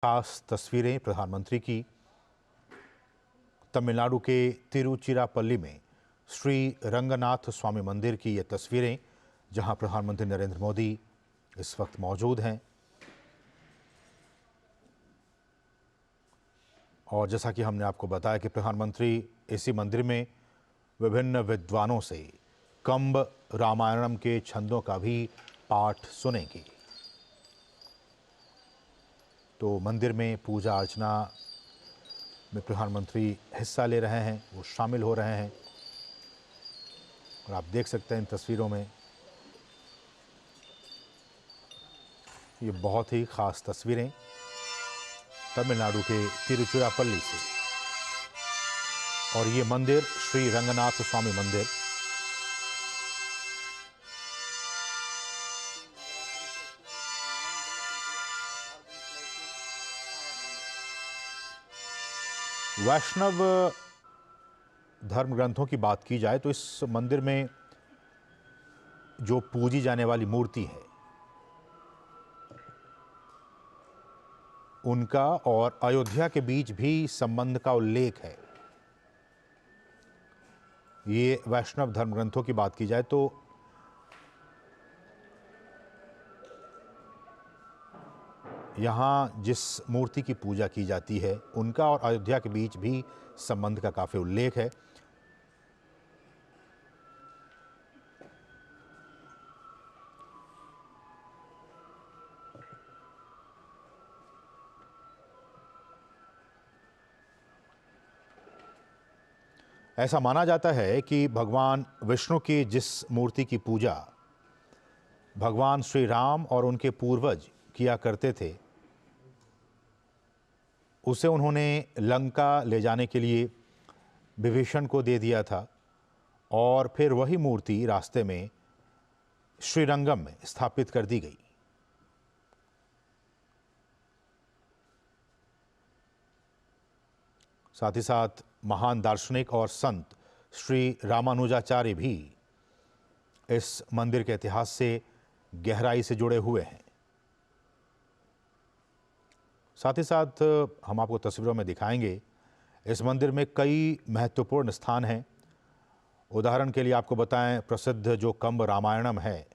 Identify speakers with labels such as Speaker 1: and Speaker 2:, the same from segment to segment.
Speaker 1: खास तस्वीरें प्रधानमंत्री की तमिलनाडु के तिरुचिरापल्ली में श्री रंगनाथ स्वामी मंदिर की ये तस्वीरें, जहां प्रधानमंत्री नरेंद्र मोदी इस वक्त मौजूद हैं। और जैसा कि हमने आपको बताया कि प्रधानमंत्री इसी मंदिर में विभिन्न विद्वानों से कंब रामायणम के छंदों का भी पाठ सुनेंगे। तो मंदिर में पूजा अर्चना में प्रधानमंत्री हिस्सा ले रहे हैं, वो शामिल हो रहे हैं। और आप देख सकते हैं इन तस्वीरों में ये बहुत ही खास तस्वीरें तमिलनाडु के तिरुचिरापल्ली से। और ये मंदिर श्री रंगनाथ स्वामी मंदिर वैष्णव धर्म ग्रंथों की बात की जाए तो इस मंदिर में जो पूजी जाने वाली मूर्ति है उनका और अयोध्या के बीच भी संबंध का उल्लेख है। ये वैष्णव धर्म ग्रंथों की बात की जाए तो यहाँ जिस मूर्ति की पूजा की जाती है उनका और अयोध्या के बीच भी संबंध का काफी उल्लेख है। ऐसा माना जाता है कि भगवान विष्णु की जिस मूर्ति की पूजा भगवान श्री राम और उनके पूर्वज किया करते थे, उसे उन्होंने लंका ले जाने के लिए विभीषण को दे दिया था और फिर वही मूर्ति रास्ते में श्रीरंगम में स्थापित कर दी गई। साथ ही साथ महान दार्शनिक और संत श्री रामानुजाचार्य भी इस मंदिर के इतिहास से गहराई से जुड़े हुए हैं। साथ ही साथ हम आपको तस्वीरों में दिखाएंगे इस मंदिर में कई महत्वपूर्ण स्थान हैं। उदाहरण के लिए आपको बताएं, प्रसिद्ध जो कंब रामायणम है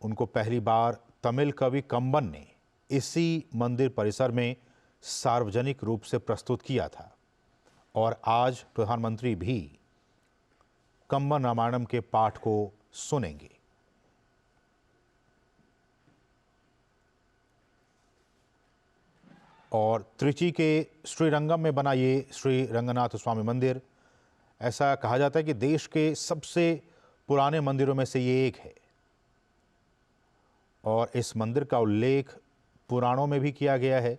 Speaker 1: उनको पहली बार तमिल कवि कंबन ने इसी मंदिर परिसर में सार्वजनिक रूप से प्रस्तुत किया था। और आज प्रधानमंत्री भी कंबन रामायणम के पाठ को सुनेंगे। और त्रिची के श्रीरंगम में बना ये श्री रंगनाथ स्वामी मंदिर, ऐसा कहा जाता है कि देश के सबसे पुराने मंदिरों में से ये एक है। और इस मंदिर का उल्लेख पुराणों में भी किया गया है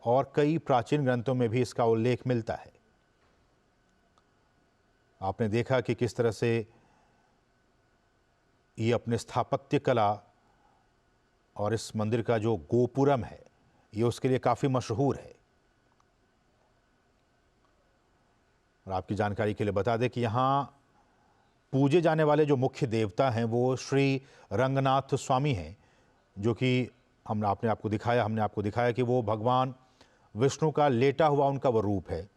Speaker 1: और कई प्राचीन ग्रंथों में भी इसका उल्लेख मिलता है। आपने देखा कि किस तरह से ये अपने स्थापत्य कला और इस मंदिर का जो गोपुरम है ये उसके लिए काफ़ी मशहूर है। और आपकी जानकारी के लिए बता दें कि यहाँ पूजे जाने वाले जो मुख्य देवता हैं वो श्री रंगनाथ स्वामी हैं, जो कि हमने आपको दिखाया कि वो भगवान विष्णु का लेटा हुआ उनका वो रूप है।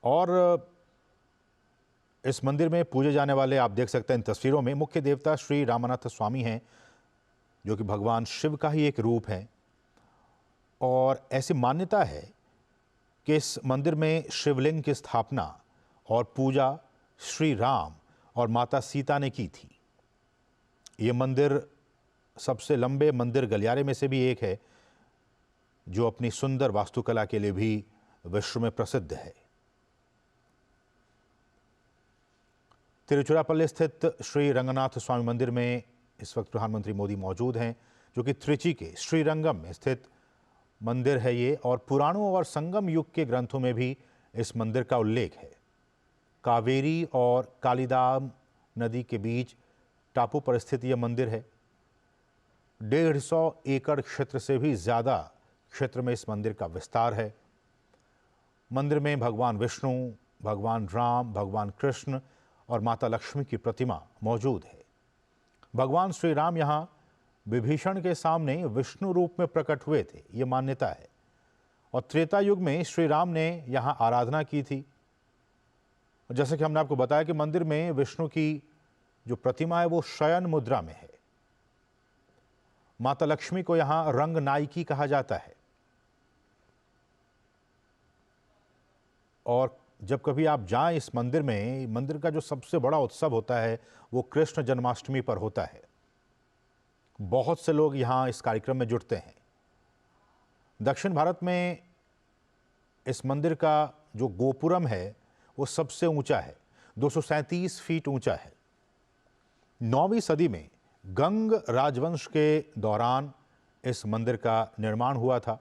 Speaker 1: और इस मंदिर में पूजे जाने वाले, आप देख सकते हैं इन तस्वीरों में, मुख्य देवता श्री रामनाथ स्वामी हैं, जो कि भगवान शिव का ही एक रूप है। और ऐसी मान्यता है कि इस मंदिर में शिवलिंग की स्थापना और पूजा श्री राम और माता सीता ने की थी। ये मंदिर सबसे लंबे मंदिर गलियारे में से भी एक है, जो अपनी सुंदर वास्तुकला के लिए भी विश्व में प्रसिद्ध है। तिरुचिरापल्ली स्थित श्री रंगनाथ स्वामी मंदिर में इस वक्त प्रधानमंत्री मोदी मौजूद हैं, जो कि त्रिची के श्रीरंगम में स्थित मंदिर है ये। और पुराणों और संगम युग के ग्रंथों में भी इस मंदिर का उल्लेख है। कावेरी और कालिदाम नदी के बीच टापू पर स्थित यह मंदिर है। 150 एकड़ क्षेत्र से भी ज़्यादा क्षेत्र में इस मंदिर का विस्तार है। मंदिर में भगवान विष्णु, भगवान राम, भगवान कृष्ण और माता लक्ष्मी की प्रतिमा मौजूद है। भगवान श्री राम यहाँ विभीषण के सामने विष्णु रूप में प्रकट हुए थे, ये मान्यता है। और त्रेता युग में श्री राम ने यहाँ आराधना की थी। जैसे कि हमने आपको बताया कि मंदिर में विष्णु की जो प्रतिमा है वो शयन मुद्रा में है। माता लक्ष्मी को यहाँ रंग नायकी कहा जाता है। और जब कभी आप जाएं इस मंदिर में, मंदिर का जो सबसे बड़ा उत्सव होता है वो कृष्ण जन्माष्टमी पर होता है। बहुत से लोग यहाँ इस कार्यक्रम में जुटते हैं। दक्षिण भारत में इस मंदिर का जो गोपुरम है वो सबसे ऊंचा है, 237 फीट ऊंचा है। 9वीं सदी में गंग राजवंश के दौरान इस मंदिर का निर्माण हुआ था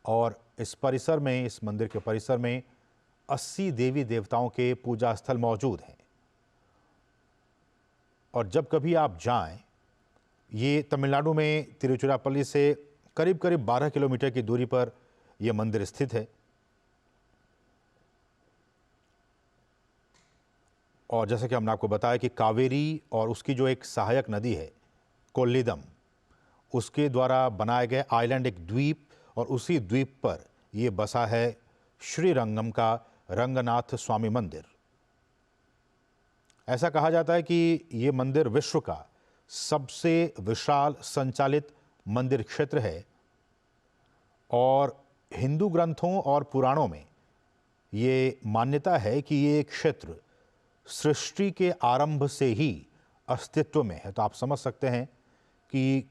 Speaker 1: और इस परिसर में, इस मंदिर के परिसर में 80 देवी देवताओं के पूजा स्थल मौजूद हैं। और जब कभी आप जाएं, ये तमिलनाडु में तिरुचिरापल्ली से करीब करीब 12 किलोमीटर की दूरी पर यह मंदिर स्थित है। और जैसे कि हमने आपको बताया कि कावेरी और उसकी जो एक सहायक नदी है कोल्लिदम, उसके द्वारा बनाए गए आइलैंड एक द्वीप, और उसी द्वीप पर यह बसा है श्रीरंगम का रंगनाथ स्वामी मंदिर। ऐसा कहा जाता है कि ये मंदिर विश्व का सबसे विशाल संचालित मंदिर क्षेत्र है और हिंदू ग्रंथों और पुराणों में ये मान्यता है कि ये क्षेत्र सृष्टि के आरंभ से ही अस्तित्व में है। तो आप समझ सकते हैं कि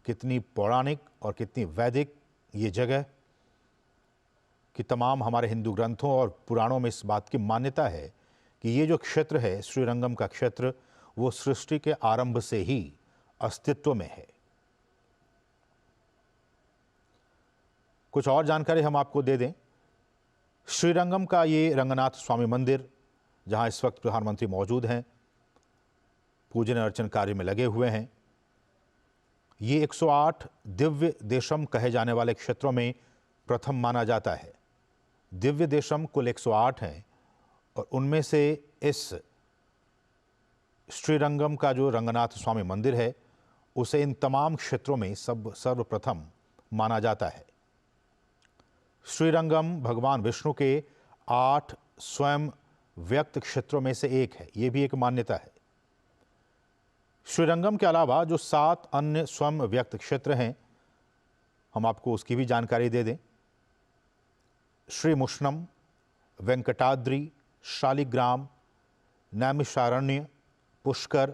Speaker 1: कितनी पौराणिक और कितनी वैदिक ये जगह, कि तमाम हमारे हिंदू ग्रंथों और पुराणों में इस बात की मान्यता है कि ये जो क्षेत्र है श्रीरंगम का क्षेत्र, वो सृष्टि के आरंभ से ही अस्तित्व में है। कुछ और जानकारी हम आपको दे दें। श्रीरंगम का ये रंगनाथ स्वामी मंदिर, जहां इस वक्त प्रधानमंत्री मौजूद हैं, पूजन अर्चन कार्य में लगे हुए हैं, ये 108 दिव्य देशम कहे जाने वाले क्षेत्रों में प्रथम माना जाता है। दिव्य देशम कुल 108 हैं और उनमें से इस श्रीरंगम का जो रंगनाथ स्वामी मंदिर है उसे इन तमाम क्षेत्रों में सर्वप्रथम माना जाता है। श्रीरंगम भगवान विष्णु के 8 स्वयं व्यक्त क्षेत्रों में से एक है, ये भी एक मान्यता है। श्रीरंगम के अलावा जो 7 अन्य स्वयं व्यक्त क्षेत्र हैं, हम आपको उसकी भी जानकारी दे दें। श्रीमुष्णम, वेंकटाद्रि, शालिग्राम, नैमिषारण्य, पुष्कर,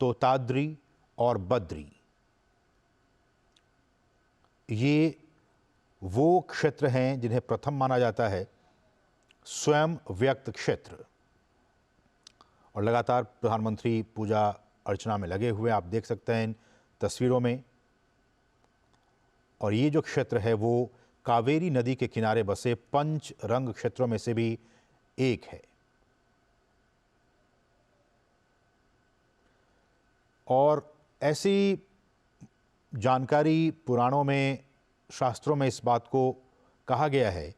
Speaker 1: तोताद्रि और बद्री, ये वो क्षेत्र हैं जिन्हें प्रथम माना जाता है स्वयं व्यक्त क्षेत्र। और लगातार प्रधानमंत्री पूजा अर्चना में लगे हुए आप देख सकते हैं इन तस्वीरों में। और ये जो क्षेत्र है वो कावेरी नदी के किनारे बसे 5 रंग क्षेत्रों में से भी एक है। और ऐसी जानकारी पुराणों में, शास्त्रों में इस बात को कहा गया है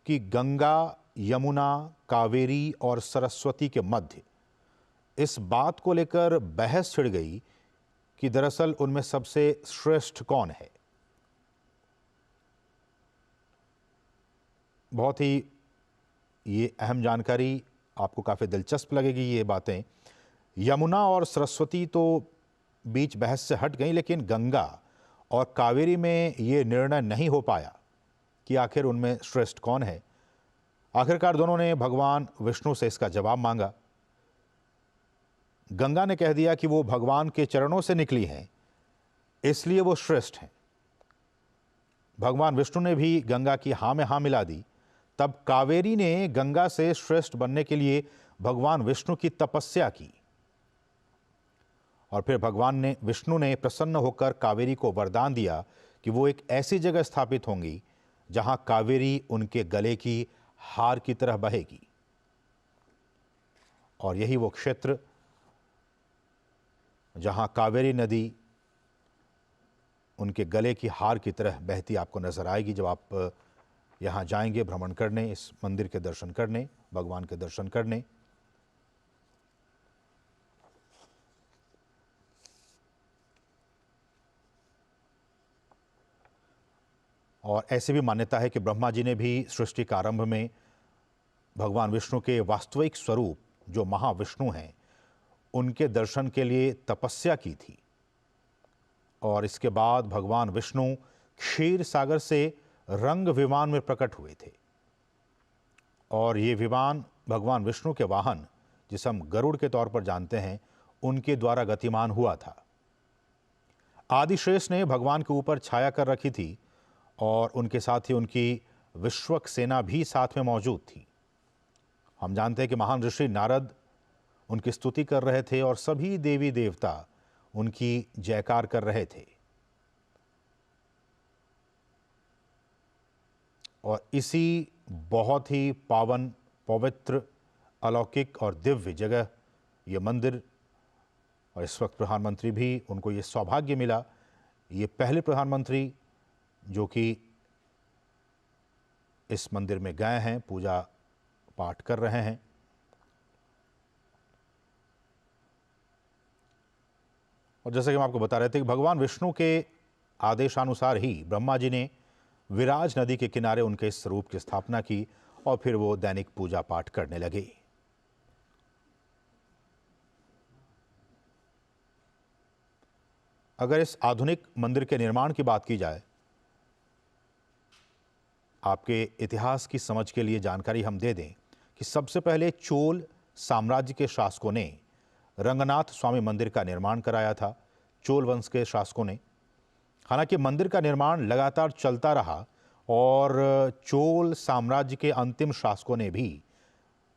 Speaker 1: कि गंगा, यमुना, कावेरी और सरस्वती के मध्य इस बात को लेकर बहस छिड़ गई कि दरअसल उनमें सबसे श्रेष्ठ कौन है। बहुत ही ये अहम जानकारी, आपको काफ़ी दिलचस्प लगेगी ये बातें। यमुना और सरस्वती तो बीच बहस से हट गई, लेकिन गंगा और कावेरी में ये निर्णय नहीं हो पाया कि आखिर उनमें श्रेष्ठ कौन है। आखिरकार दोनों ने भगवान विष्णु से इसका जवाब मांगा। गंगा ने कह दिया कि वो भगवान के चरणों से निकली हैं, इसलिए वो श्रेष्ठ हैं। भगवान विष्णु ने भी गंगा की हाँ में हाँ मिला दी। तब कावेरी ने गंगा से श्रेष्ठ बनने के लिए भगवान विष्णु की तपस्या की और फिर विष्णु ने प्रसन्न होकर कावेरी को वरदान दिया कि वो एक ऐसी जगह स्थापित होंगी जहां कावेरी उनके गले की हार की तरह बहेगी। और यही वो क्षेत्र जहां कावेरी नदी उनके गले की हार की तरह बहती आपको नजर आएगी जब आप यहाँ जाएंगे भ्रमण करने, इस मंदिर के दर्शन करने, भगवान के दर्शन करने। और ऐसी भी मान्यता है कि ब्रह्मा जी ने भी सृष्टि का आरंभ में भगवान विष्णु के वास्तविक स्वरूप जो महाविष्णु हैं उनके दर्शन के लिए तपस्या की थी, और इसके बाद भगवान विष्णु क्षीर सागर से रंग विमान में प्रकट हुए थे। और ये विमान भगवान विष्णु के वाहन, जिसे हम गरुड़ के तौर पर जानते हैं, उनके द्वारा गतिमान हुआ था। आदिशेष ने भगवान के ऊपर छाया कर रखी थी और उनके साथ ही उनकी विश्वक सेना भी साथ में मौजूद थी। हम जानते हैं कि महान ऋषि नारद उनकी स्तुति कर रहे थे और सभी देवी देवता उनकी जयकार कर रहे थे। और इसी बहुत ही पावन, पवित्र, अलौकिक और दिव्य जगह ये मंदिर, और इस वक्त प्रधानमंत्री भी, उनको ये सौभाग्य मिला, ये पहले प्रधानमंत्री जो कि इस मंदिर में गए हैं, पूजा पाठ कर रहे हैं। और जैसा कि हम आपको बता रहे थे कि भगवान विष्णु के आदेशानुसार ही ब्रह्मा जी ने विराज नदी के किनारे उनके इस स्वरूप की स्थापना की और फिर वो दैनिक पूजा पाठ करने लगे। अगर इस आधुनिक मंदिर के निर्माण की बात की जाए, आपके इतिहास की समझ के लिए जानकारी हम दे दें कि सबसे पहले चोल साम्राज्य के शासकों ने रंगनाथ स्वामी मंदिर का निर्माण कराया था, चोल वंश के शासकों ने। हालांकि मंदिर का निर्माण लगातार चलता रहा और चोल साम्राज्य के अंतिम शासकों ने भी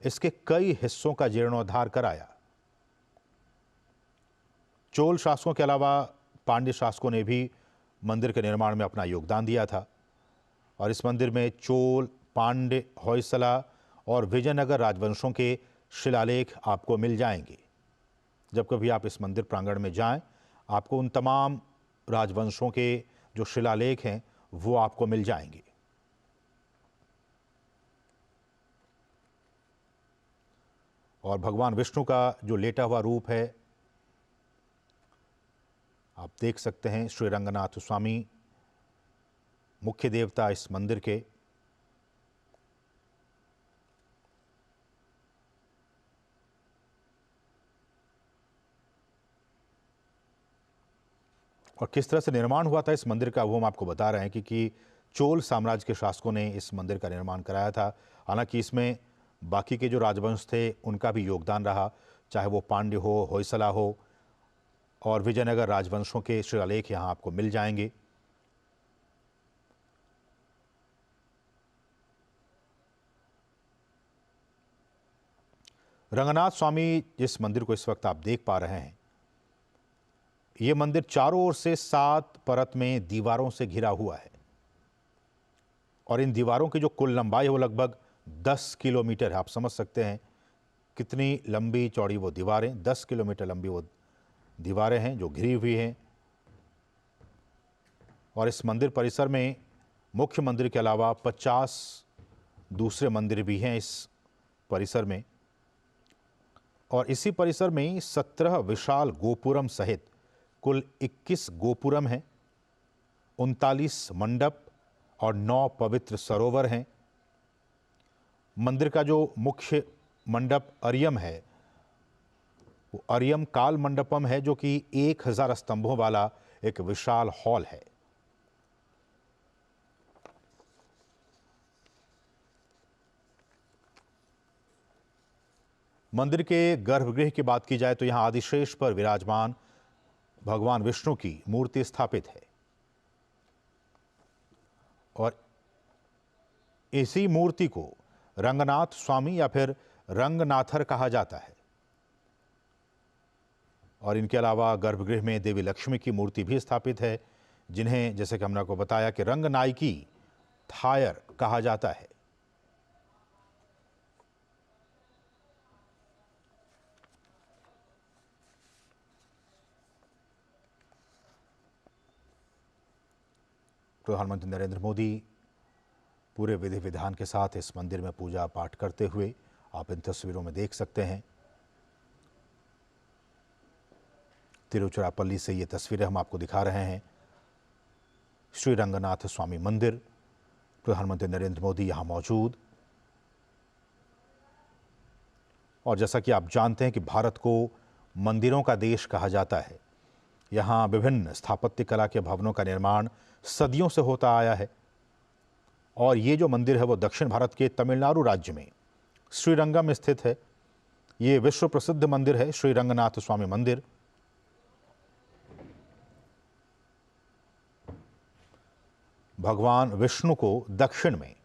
Speaker 1: इसके कई हिस्सों का जीर्णोद्धार कराया। चोल शासकों के अलावा पांड्य शासकों ने भी मंदिर के निर्माण में अपना योगदान दिया था। और इस मंदिर में चोल, पांड्य, होयसला और विजयनगर राजवंशों के शिलालेख आपको मिल जाएंगे। जब कभी आप इस मंदिर प्रांगण में जाएं, आपको उन तमाम राजवंशों के जो शिलालेख हैं वो आपको मिल जाएंगे। और भगवान विष्णु का जो लेटा हुआ रूप है आप देख सकते हैं, श्री रंगनाथ स्वामी मुख्य देवता इस मंदिर के। और किस तरह से निर्माण हुआ था इस मंदिर का वो हम आपको बता रहे हैं कि चोल साम्राज्य के शासकों ने इस मंदिर का निर्माण कराया था। हालांकि इसमें बाकी के जो राजवंश थे उनका भी योगदान रहा, चाहे वो पांड्य हो, होयसला हो और विजयनगर राजवंशों के शिलालेख यहाँ आपको मिल जाएंगे। रंगनाथ स्वामी जिस मंदिर को इस वक्त आप देख पा रहे हैं, ये मंदिर चारों ओर से 7 परत में दीवारों से घिरा हुआ है और इन दीवारों की जो कुल लंबाई है वो लगभग 10 किलोमीटर है। आप समझ सकते हैं कितनी लंबी चौड़ी वो दीवारें, 10 किलोमीटर लंबी वो दीवारें हैं जो घिरी हुई हैं। और इस मंदिर परिसर में मुख्य मंदिर के अलावा 50 दूसरे मंदिर भी हैं इस परिसर में। और इसी परिसर में 17 विशाल गोपुरम सहित कुल 21 गोपुरम हैं, 39 मंडप और 9 पवित्र सरोवर हैं। मंदिर का जो मुख्य मंडप अर्यम है वो अर्यम काल मंडपम है, जो कि 1000 स्तंभों वाला एक विशाल हॉल है। मंदिर के गर्भगृह की बात की जाए तो यहां आदिशेष पर विराजमान भगवान विष्णु की मूर्ति स्थापित है और इसी मूर्ति को रंगनाथ स्वामी या फिर रंगनाथर कहा जाता है। और इनके अलावा गर्भगृह में देवी लक्ष्मी की मूर्ति भी स्थापित है, जिन्हें जैसे कि हमने आपको बताया कि रंगनायकी थायर कहा जाता है। प्रधानमंत्री नरेंद्र मोदी पूरे विधि विधान के साथ इस मंदिर में पूजा पाठ करते हुए आप इन तस्वीरों में देख सकते हैं। तिरुचिरापल्ली से ये तस्वीरें हम आपको दिखा रहे हैं। श्री रंगनाथ स्वामी मंदिर, प्रधानमंत्री नरेंद्र मोदी यहां मौजूद। और जैसा कि आप जानते हैं कि भारत को मंदिरों का देश कहा जाता है। यहाँ विभिन्न स्थापत्य कला के भवनों का निर्माण सदियों से होता आया है। और ये जो मंदिर है वो दक्षिण भारत के तमिलनाडु राज्य में श्रीरंगम में स्थित है। ये विश्व प्रसिद्ध मंदिर है, श्री रंगनाथ स्वामी मंदिर। भगवान विष्णु को दक्षिण में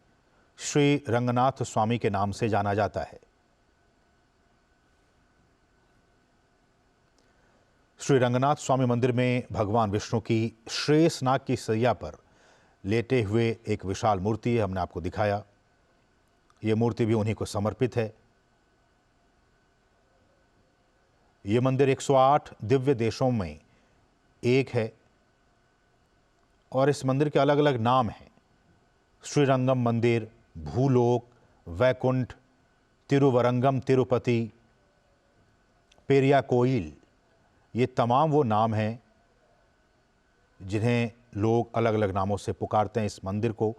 Speaker 1: श्री रंगनाथ स्वामी के नाम से जाना जाता है। श्री रंगनाथ स्वामी मंदिर में भगवान विष्णु की श्रेष नाग की सैया पर लेटे हुए एक विशाल मूर्ति हमने आपको दिखाया। ये मूर्ति भी उन्हीं को समर्पित है। ये मंदिर 108 दिव्य देशों में एक है और इस मंदिर के अलग अलग नाम हैं। श्रीरंगम मंदिर, भूलोक, वैकुंठ, तिरुवरंगम तिरुपति, पेरिया कोइल, ये तमाम वो नाम हैं जिन्हें लोग अलग अलग नामों से पुकारते हैं। इस मंदिर को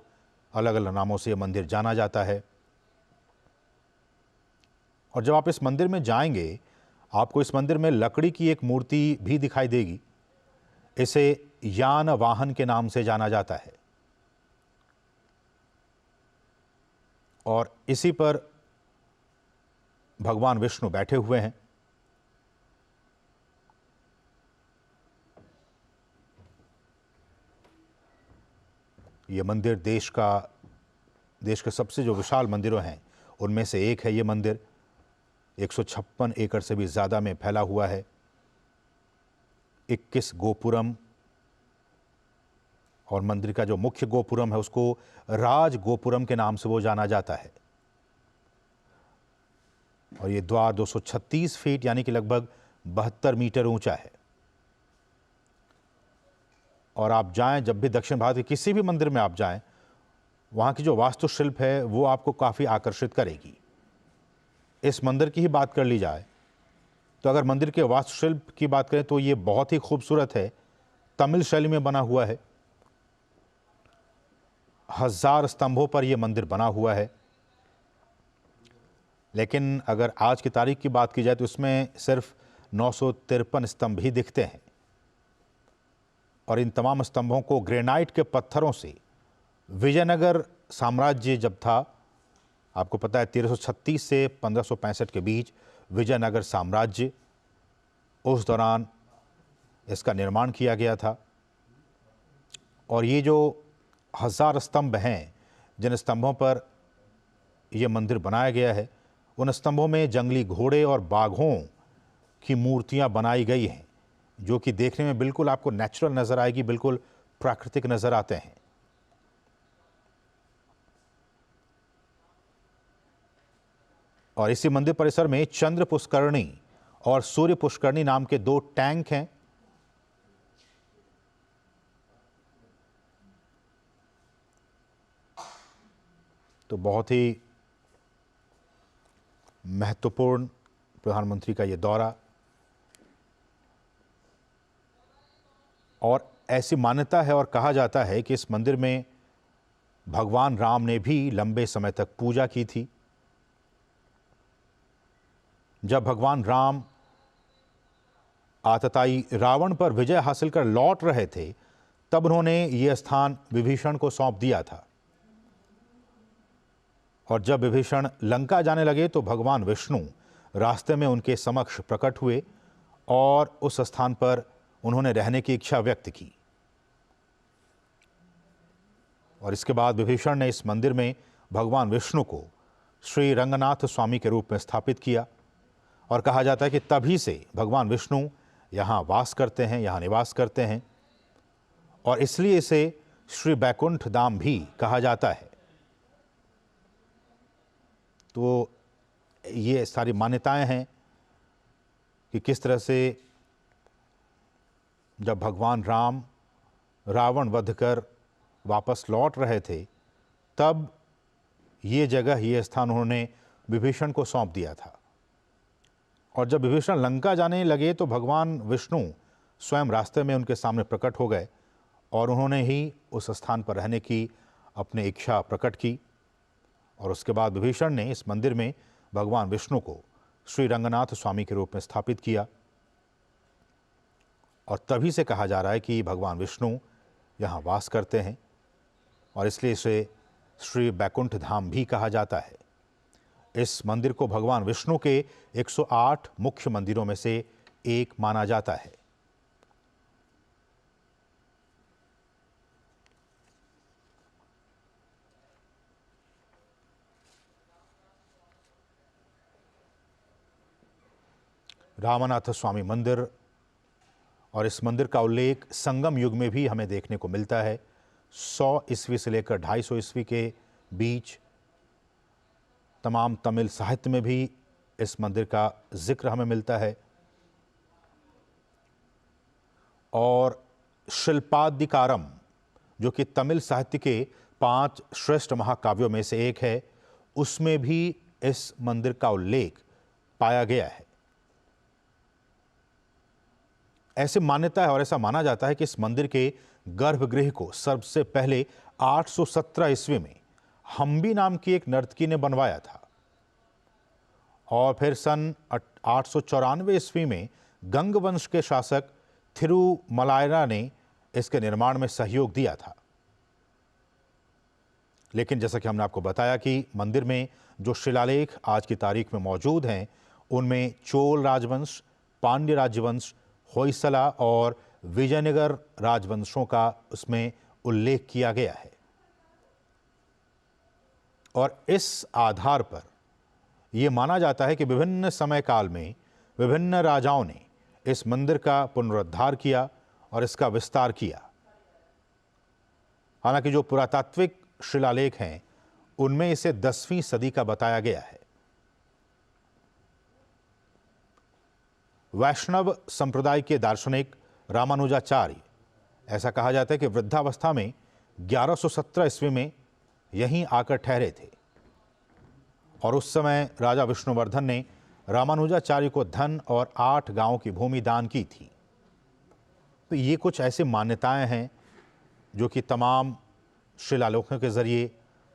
Speaker 1: अलग अलग नामों से ये मंदिर जाना जाता है। और जब आप इस मंदिर में जाएंगे, आपको इस मंदिर में लकड़ी की एक मूर्ति भी दिखाई देगी। इसे यान वाहन के नाम से जाना जाता है और इसी पर भगवान विष्णु बैठे हुए हैं। ये मंदिर देश के सबसे जो विशाल मंदिरों हैं उनमें से एक है। ये मंदिर 156 एकड़ से भी ज़्यादा में फैला हुआ है। 21 गोपुरम और मंदिर का जो मुख्य गोपुरम है उसको राज गोपुरम के नाम से वो जाना जाता है। और ये द्वार 236 फीट यानी कि लगभग 72 मीटर ऊंचा है। और आप जाएं, जब भी दक्षिण भारत के किसी भी मंदिर में आप जाएं, वहाँ की जो वास्तुशिल्प है वो आपको काफ़ी आकर्षित करेगी। इस मंदिर की ही बात कर ली जाए तो अगर मंदिर के वास्तुशिल्प की बात करें तो ये बहुत ही खूबसूरत है। तमिल शैली में बना हुआ है। 1000 स्तंभों पर यह मंदिर बना हुआ है। लेकिन अगर आज की तारीख की बात की जाए तो इसमें सिर्फ 953 स्तंभ ही दिखते हैं। और इन तमाम स्तंभों को ग्रेनाइट के पत्थरों से विजयनगर साम्राज्य जब था, आपको पता है 1336 से 1565 के बीच विजयनगर साम्राज्य, उस दौरान इसका निर्माण किया गया था। और ये जो 1000 स्तंभ हैं, जिन स्तंभों पर यह मंदिर बनाया गया है, उन स्तंभों में जंगली घोड़े और बाघों की मूर्तियां बनाई गई हैं, जो कि देखने में बिल्कुल आपको नेचुरल नजर आएगी, बिल्कुल प्राकृतिक नजर आते हैं। और इसी मंदिर परिसर में चंद्र पुष्करणी और सूर्य पुष्करणी नाम के 2 टैंक हैं। तो बहुत ही महत्वपूर्ण प्रधानमंत्री का ये दौरा। और ऐसी मान्यता है और कहा जाता है कि इस मंदिर में भगवान राम ने भी लंबे समय तक पूजा की थी। जब भगवान राम आतताई रावण पर विजय हासिल कर लौट रहे थे, तब उन्होंने यह स्थान विभीषण को सौंप दिया था। और जब विभीषण लंका जाने लगे तो भगवान विष्णु रास्ते में उनके समक्ष प्रकट हुए और उस स्थान पर उन्होंने रहने की इच्छा व्यक्त की। और इसके बाद विभीषण ने इस मंदिर में भगवान विष्णु को श्री रंगनाथ स्वामी के रूप में स्थापित किया। और कहा जाता है कि तभी से भगवान विष्णु यहाँ वास करते हैं, यहाँ निवास करते हैं। और इसलिए इसे श्री बैकुंठ धाम भी कहा जाता है। तो ये सारी मान्यताएं हैं कि किस तरह से जब भगवान राम रावण वध कर वापस लौट रहे थे, तब ये जगह, ये स्थान उन्होंने विभीषण को सौंप दिया था। और जब विभीषण लंका जाने लगे तो भगवान विष्णु स्वयं रास्ते में उनके सामने प्रकट हो गए और उन्होंने ही उस स्थान पर रहने की अपनी इच्छा प्रकट की। और उसके बाद विभीषण ने इस मंदिर में भगवान विष्णु को श्री रंगनाथ स्वामी के रूप में स्थापित किया। और तभी से कहा जा रहा है कि भगवान विष्णु यहाँ वास करते हैं और इसलिए इसे श्री बैकुंठ धाम भी कहा जाता है। इस मंदिर को भगवान विष्णु के 108 मुख्य मंदिरों में से एक माना जाता है। रामनाथ स्वामी मंदिर, और इस मंदिर का उल्लेख संगम युग में भी हमें देखने को मिलता है। 100 ईस्वी से लेकर 250 ईस्वी के बीच तमाम तमिल साहित्य में भी इस मंदिर का जिक्र हमें मिलता है। और शिल्पादिकारम, जो कि तमिल साहित्य के 5 श्रेष्ठ महाकाव्यों में से एक है, उसमें भी इस मंदिर का उल्लेख पाया गया है। ऐसी मान्यता है और ऐसा माना जाता है कि इस मंदिर के गर्भगृह को सबसे पहले 817 ईस्वी में हम्बी नाम की एक नर्तकी ने बनवाया था और फिर सन 894 ईस्वी में गंग वंश के शासक थिरुमलायरा ने इसके निर्माण में सहयोग दिया था। लेकिन जैसा कि हमने आपको बताया कि मंदिर में जो शिलालेख आज की तारीख में मौजूद हैं, उनमें चोल राजवंश, पांड्य राजवंश, होयसला और विजयनगर राजवंशों का उसमें उल्लेख किया गया है। और इस आधार पर यह माना जाता है कि विभिन्न समय काल में विभिन्न राजाओं ने इस मंदिर का पुनरुद्धार किया और इसका विस्तार किया। हालांकि जो पुरातात्विक शिलालेख हैं, उनमें इसे 10वीं सदी का बताया गया है। वैष्णव संप्रदाय के दार्शनिक रामानुजाचार्य, ऐसा कहा जाता है कि वृद्धावस्था में 1117 ईस्वी में यहीं आकर ठहरे थे और उस समय राजा विष्णुवर्धन ने रामानुजाचार्य को धन और 8 गांवों की भूमि दान की थी। तो ये कुछ ऐसी मान्यताएं हैं जो कि तमाम शिलालेखों के जरिए,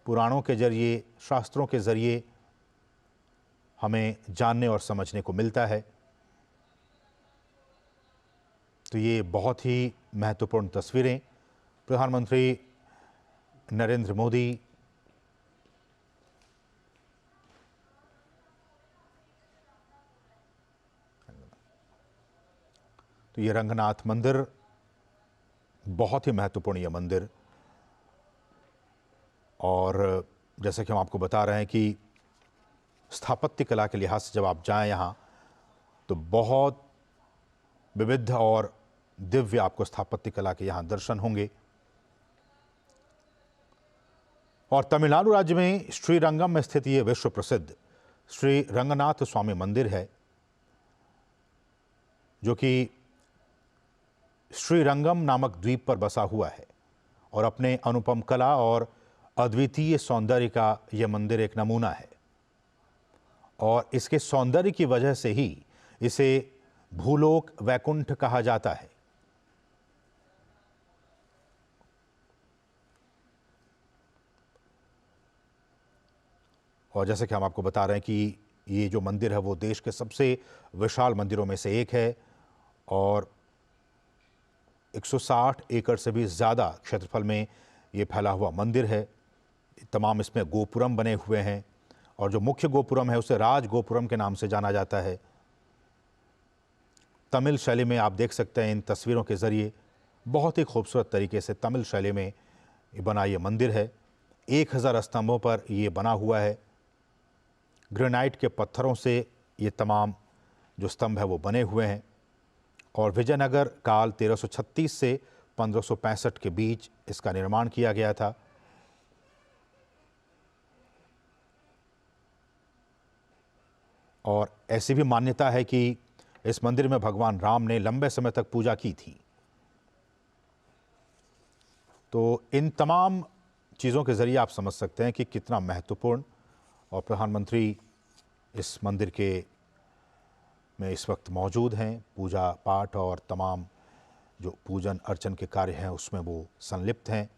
Speaker 1: पुराणों के जरिए, शास्त्रों के जरिए हमें जानने और समझने को मिलता है। तो ये बहुत ही महत्वपूर्ण तस्वीरें प्रधानमंत्री नरेंद्र मोदी तो ये रंगनाथ मंदिर बहुत ही महत्वपूर्ण ये मंदिर, और जैसे कि हम आपको बता रहे हैं कि स्थापत्य कला के लिहाज से जब आप जाएं यहाँ तो बहुत विविध और दिव्य आपको स्थापत्य कला के यहाँ दर्शन होंगे। और तमिलनाडु राज्य में श्रीरंगम में स्थित ये विश्व प्रसिद्ध श्री रंगनाथ स्वामी मंदिर है, जो कि श्रीरंगम नामक द्वीप पर बसा हुआ है और अपने अनुपम कला और अद्वितीय सौंदर्य का यह मंदिर एक नमूना है। और इसके सौंदर्य की वजह से ही इसे भूलोक वैकुंठ कहा जाता है। और जैसे कि हम आपको बता रहे हैं कि ये जो मंदिर है वो देश के सबसे विशाल मंदिरों में से एक है और 160 एकड़ से भी ज़्यादा क्षेत्रफल में ये फैला हुआ मंदिर है। तमाम इसमें गोपुरम बने हुए हैं और जो मुख्य गोपुरम है उसे राज गोपुरम के नाम से जाना जाता है। तमिल शैली में आप देख सकते हैं इन तस्वीरों के ज़रिए बहुत ही खूबसूरत तरीके से तमिल शैली में बना ये मंदिर है। 1000 स्तंभों पर ये बना हुआ है। ग्रेनाइट के पत्थरों से ये तमाम जो स्तंभ है वो बने हुए हैं और विजयनगर काल 1336 से 1565 के बीच इसका निर्माण किया गया था। और ऐसी भी मान्यता है कि इस मंदिर में भगवान राम ने लंबे समय तक पूजा की थी। तो इन तमाम चीज़ों के ज़रिए आप समझ सकते हैं कि कितना महत्वपूर्ण और प्रधानमंत्री इस मंदिर के में इस वक्त मौजूद हैं। पूजा पाठ और तमाम जो पूजन अर्चन के कार्य हैं उसमें वो संलिप्त हैं।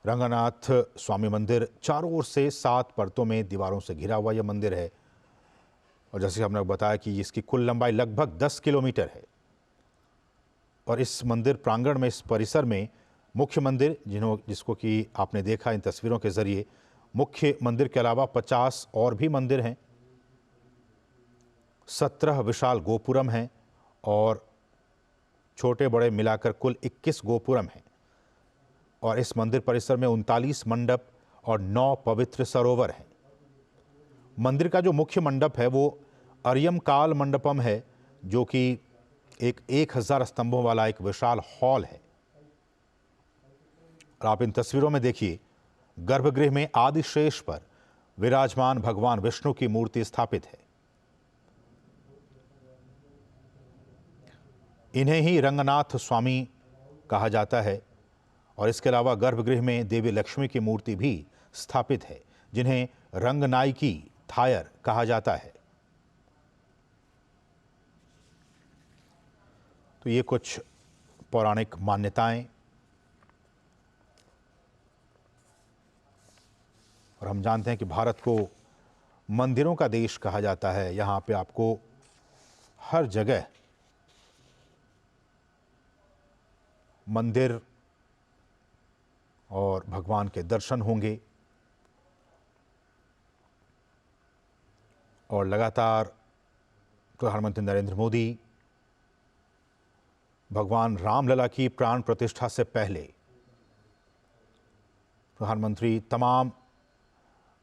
Speaker 1: रंगनाथ स्वामी मंदिर चारों ओर से 7 परतों में दीवारों से घिरा हुआ यह मंदिर है और जैसे हमने बताया कि इसकी कुल लंबाई लगभग 10 किलोमीटर है। और इस मंदिर प्रांगण में, इस परिसर में मुख्य मंदिर जिसको कि आपने देखा इन तस्वीरों के जरिए, मुख्य मंदिर के अलावा 50 और भी मंदिर हैं, 17 विशाल गोपुरम हैं और छोटे बड़े मिलाकर कुल 21 गोपुरम हैं। और इस मंदिर परिसर में 39 मंडप और 9 पवित्र सरोवर हैं। मंदिर का जो मुख्य मंडप है वो अर्यम काल मंडपम है, जो कि एक 1000 स्तंभों वाला एक विशाल हॉल है। और आप इन तस्वीरों में देखिए, गर्भगृह में आदिशेष पर विराजमान भगवान विष्णु की मूर्ति स्थापित है। इन्हें ही रंगनाथ स्वामी कहा जाता है। और इसके अलावा गर्भगृह में देवी लक्ष्मी की मूर्ति भी स्थापित है, जिन्हें रंगनायकी थायर कहा जाता है। तो ये कुछ पौराणिक मान्यताएं, और हम जानते हैं कि भारत को मंदिरों का देश कहा जाता है। यहाँ पे आपको हर जगह मंदिर और भगवान के दर्शन होंगे। और लगातार प्रधानमंत्री नरेंद्र मोदी भगवान रामलला की प्राण प्रतिष्ठा से पहले प्रधानमंत्री तमाम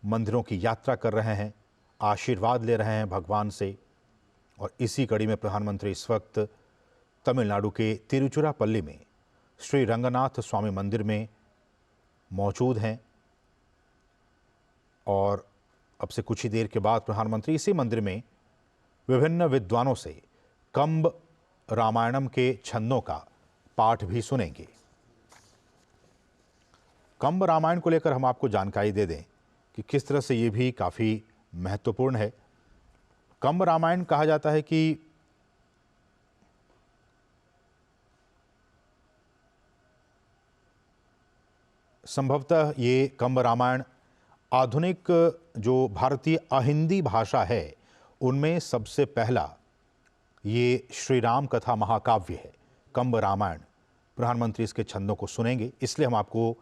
Speaker 1: मंदिरों की यात्रा कर रहे हैं, आशीर्वाद ले रहे हैं भगवान से। और इसी कड़ी में प्रधानमंत्री इस वक्त तमिलनाडु के तिरुचिरापल्ली में श्री रंगनाथ स्वामी मंदिर में मौजूद हैं। और अब से कुछ ही देर के बाद प्रधानमंत्री इसी मंदिर में विभिन्न विद्वानों से कंब रामायणम के छंदों का पाठ भी सुनेंगे। कंब रामायण को लेकर हम आपको जानकारी दे दें कि किस तरह से ये भी काफ़ी महत्वपूर्ण है। कंब रामायण कहा जाता है कि संभवतः ये कंब रामायण आधुनिक जो भारतीय अहिंदी भाषा है उनमें सबसे पहला ये श्री राम कथा महाकाव्य है। कंब रामायण, प्रधानमंत्री इसके छंदों को सुनेंगे, इसलिए हम आपको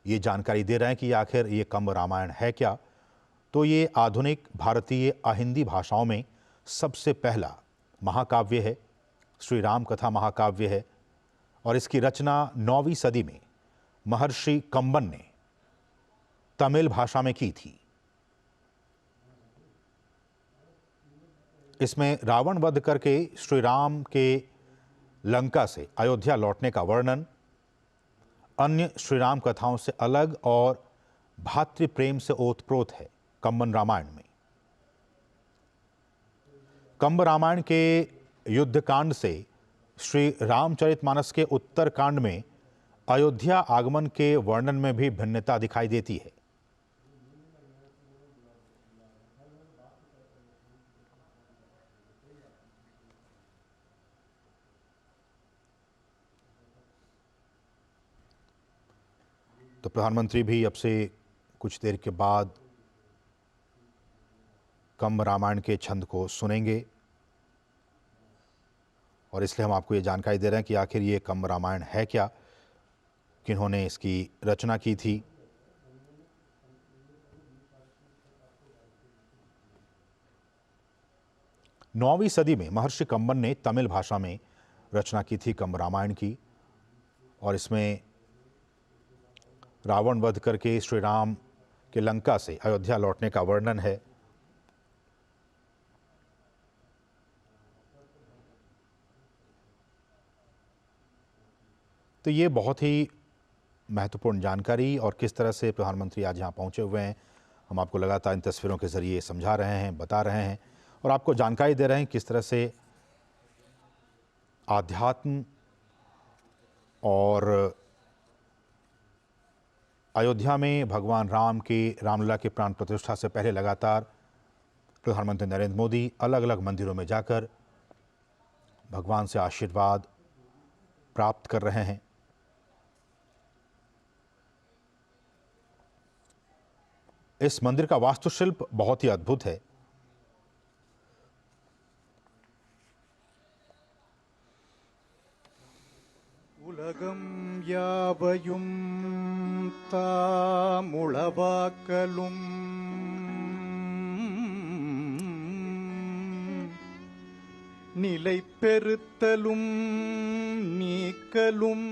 Speaker 1: ये जानकारी दे रहे हैं कि आखिर ये कंब रामायण है क्या। तो ये आधुनिक भारतीय अहिंदी भाषाओं में सबसे पहला महाकाव्य है, श्री राम कथा महाकाव्य है। और इसकी रचना 9वीं सदी में महर्षि कंबन ने तमिल भाषा में की थी। इसमें रावण वध करके श्री राम के लंका से अयोध्या लौटने का वर्णन अन्य श्री राम कथाओं से अलग और भातृ प्रेम से ओतप्रोत है कंबन रामायण में। कंब रामायण के युद्धकांड से श्री रामचरितमानस के उत्तरकांड में अयोध्या आगमन के वर्णन में भी भिन्नता दिखाई देती है। तो प्रधानमंत्री भी अब से कुछ देर के बाद कंब रामायण के छंद को सुनेंगे। और इसलिए हम आपको ये जानकारी दे रहे हैं कि आखिर ये कंब रामायण है क्या, किन्होंने इसकी रचना की थी। नौवीं सदी में महर्षि कंबन ने तमिल भाषा में रचना की थी कंब रामायण की। और इसमें रावण वध करके श्री राम के लंका से अयोध्या लौटने का वर्णन है। तो ये बहुत ही महत्वपूर्ण जानकारी, और किस तरह से प्रधानमंत्री आज यहाँ पहुँचे हुए हैं हम आपको लगातार इन तस्वीरों के ज़रिए समझा रहे हैं, बता रहे हैं और आपको जानकारी दे रहे हैं किस तरह से आध्यात्म और अयोध्या में भगवान राम की रामलला की प्राण प्रतिष्ठा से पहले लगातार प्रधानमंत्री नरेंद्र मोदी अलग अलग मंदिरों में जाकर भगवान से आशीर्वाद प्राप्त कर रहे हैं। इस मंदिर का वास्तुशिल्प बहुत ही अद्भुत है।
Speaker 2: உலகம் யாவையும் தாமுளவாக்கலும் நிலை பெறுத்தலும் நீக்கலும்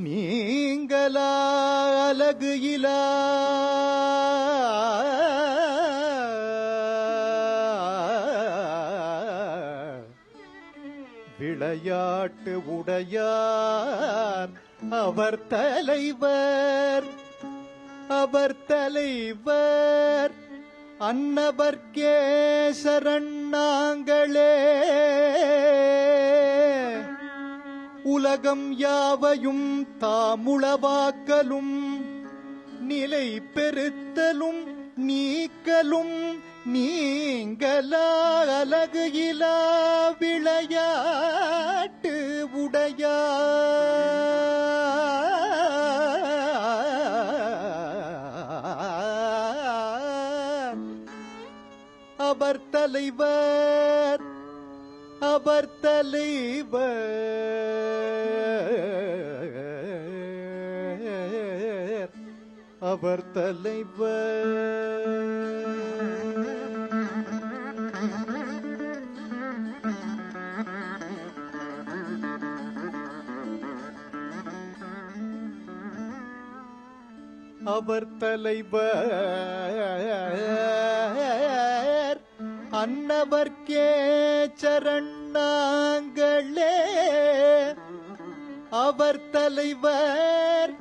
Speaker 2: நீங்களா அலகு இலா விளையாட்டு உடையார் அவர் தலைவர் அன்னவர்க்கே சரணாங்களே உலகம் யாவையும் தாமுளவாக்கலும் நிலை பெறுத்தலும் நீக்கலும் நீங்களா அலகு இலா விளையாட்டு உடையார் அவர் தலைவர் அவர் தலைவர். அவர் தலைவர் அன்னவர்க்கே சரணாங்களே அவர் தலைவர்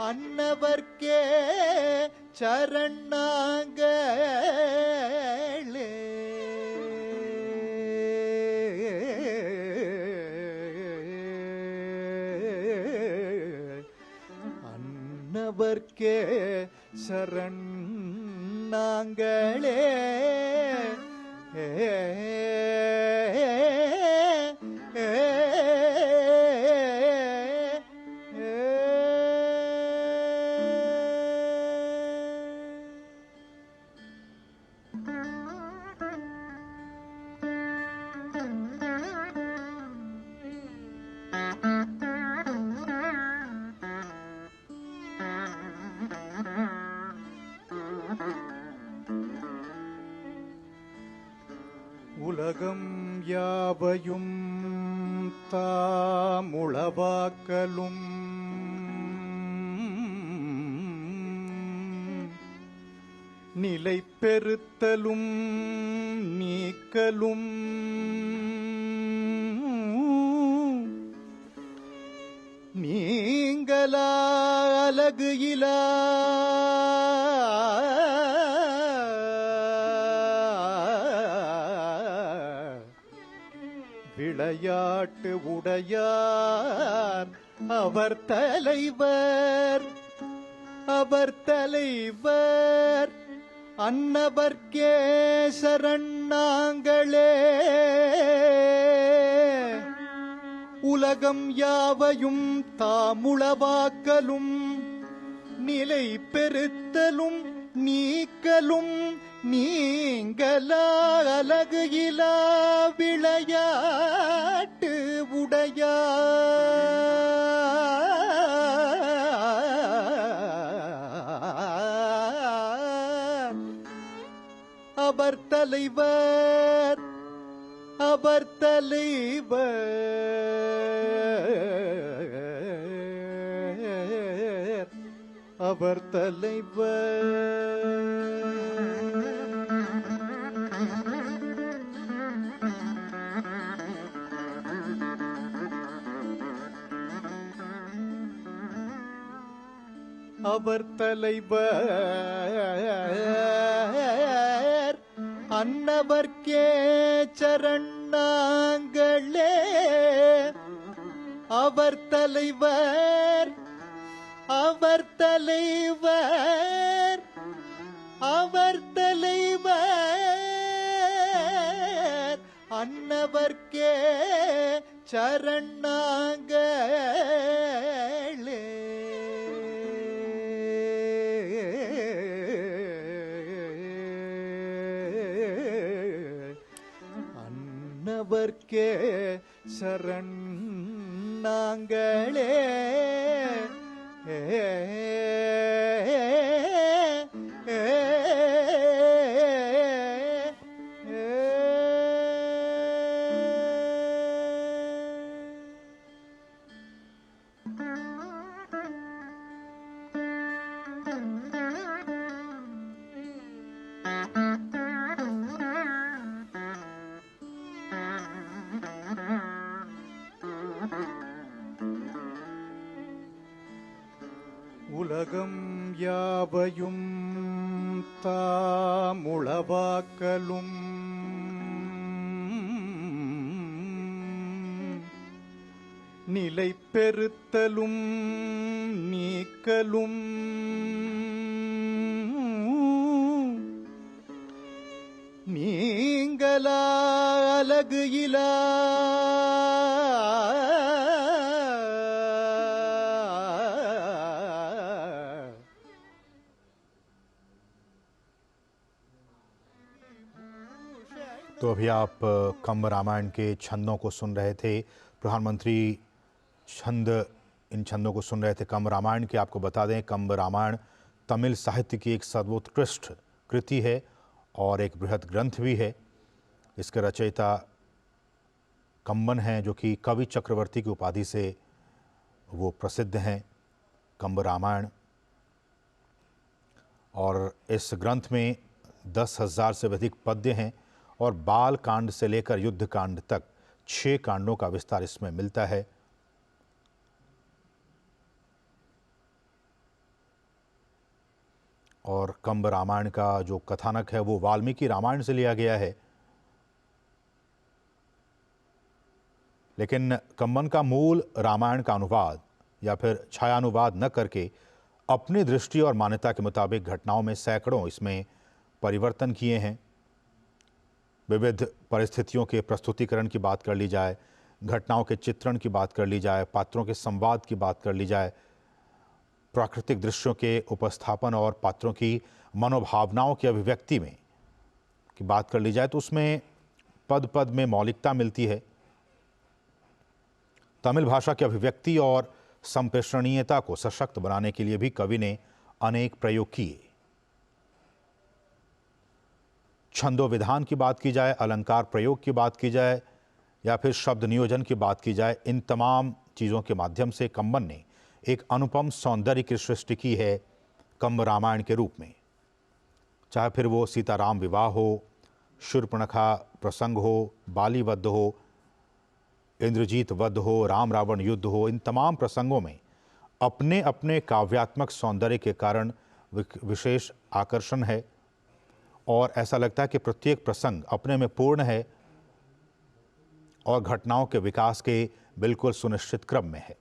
Speaker 2: அன்னவர்க்கே சரணாங்களே. அன்னவர்க்கே சரணாங்களே. உலகம் யாவையும் தாமுளவாக்கலும் நிலை பெறுத்தலும் நீக்கலும் நீங்களா அலகு இலா விளையாட்டு உடையார் அவர் தலைவர் அன்னவர்க்கே சரணாங்களே. உலகம் யாவையும் தாமுளவாக்கலும் நிலை பெறுத்தலும் நீக்கலும் நீங்களா அலகு இலா விளையாட்டு உடையார் அவர் தலைவர் அவர் தலைவர். அவர் தலைவர் அன்னவர்க்கே சரணாங்களே அவர் தலைவர் அவர் தலைவர் அவர் தலைவர் அன்னவர்க்கே சரணாங்களே அன்னவர்க்கே சரணாங்களே உலகம் யாவையும் தாமுளவாக்கலும் நிலை பெறுத்தலும் நீக்கலும் நீங்களா அலகு இலா
Speaker 1: तो अभी आप कंब रामायण के छंदों को सुन रहे थे। प्रधानमंत्री इन छंदों को सुन रहे थे कंब रामायण के। आपको बता दें, कंब रामायण तमिल साहित्य की एक सर्वोत्कृष्ट कृति है और एक बृहद ग्रंथ भी है। इसके रचयिता कंबन हैं, जो कि कवि चक्रवर्ती की उपाधि से वो प्रसिद्ध हैं, कंब रामायण। और इस ग्रंथ में 10,000 से अधिक पद्य हैं और बाल कांड से लेकर युद्ध कांड तक 6 कांडों का विस्तार इसमें मिलता है। और कंब रामायण का जो कथानक है वो वाल्मीकि रामायण से लिया गया है, लेकिन कंबन का मूल रामायण का अनुवाद या फिर छायानुवाद न करके अपनी दृष्टि और मान्यता के मुताबिक घटनाओं में सैकड़ों इसमें परिवर्तन किए हैं। विविध परिस्थितियों के प्रस्तुतिकरण की बात कर ली जाए, घटनाओं के चित्रण की बात कर ली जाए, पात्रों के संवाद की बात कर ली जाए, प्राकृतिक दृश्यों के उपस्थापन और पात्रों की मनोभावनाओं की अभिव्यक्ति में की बात कर ली जाए, तो उसमें पद पद में मौलिकता मिलती है। तमिल भाषा की अभिव्यक्ति और संप्रेषणीयता को सशक्त बनाने के लिए भी कवि ने अनेक प्रयोग किए। छंदो विधान की बात की जाए, अलंकार प्रयोग की बात की जाए या फिर शब्द नियोजन की बात की जाए, इन तमाम चीज़ों के माध्यम से कंबन ने एक अनुपम सौंदर्य की सृष्टि की है कंब रामायण के रूप में। चाहे फिर वो सीताराम विवाह हो, शूर्पणखा प्रसंग हो, बाली वध हो, इंद्रजीत वध हो, राम रावण युद्ध हो, इन तमाम प्रसंगों में अपने अपने काव्यात्मक सौंदर्य के कारण विशेष आकर्षण है और ऐसा लगता है कि प्रत्येक प्रसंग अपने में पूर्ण है और घटनाओं के विकास के बिल्कुल सुनिश्चित क्रम में है।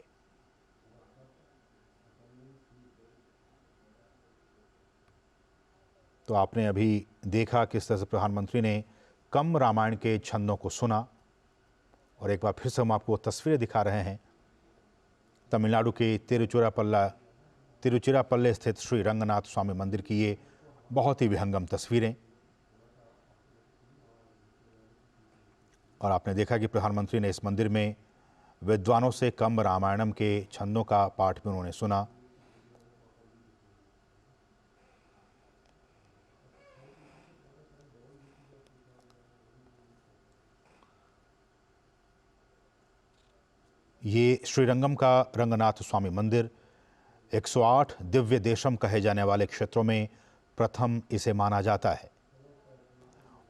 Speaker 1: तो आपने अभी देखा किस तरह से प्रधानमंत्री ने कंब रामायण के छंदों को सुना और एक बार फिर से हम आपको तस्वीरें दिखा रहे हैं तमिलनाडु के तिरुचिरापल्ले स्थित श्री रंगनाथ स्वामी मंदिर की ये बहुत ही विहंगम तस्वीरें। और आपने देखा कि प्रधानमंत्री ने इस मंदिर में विद्वानों से कंब रामायणम के छंदों का पाठ भी उन्होंने सुना। ये श्रीरंगम का रंगनाथ स्वामी मंदिर 108 दिव्य देशम कहे जाने वाले क्षेत्रों में प्रथम इसे माना जाता है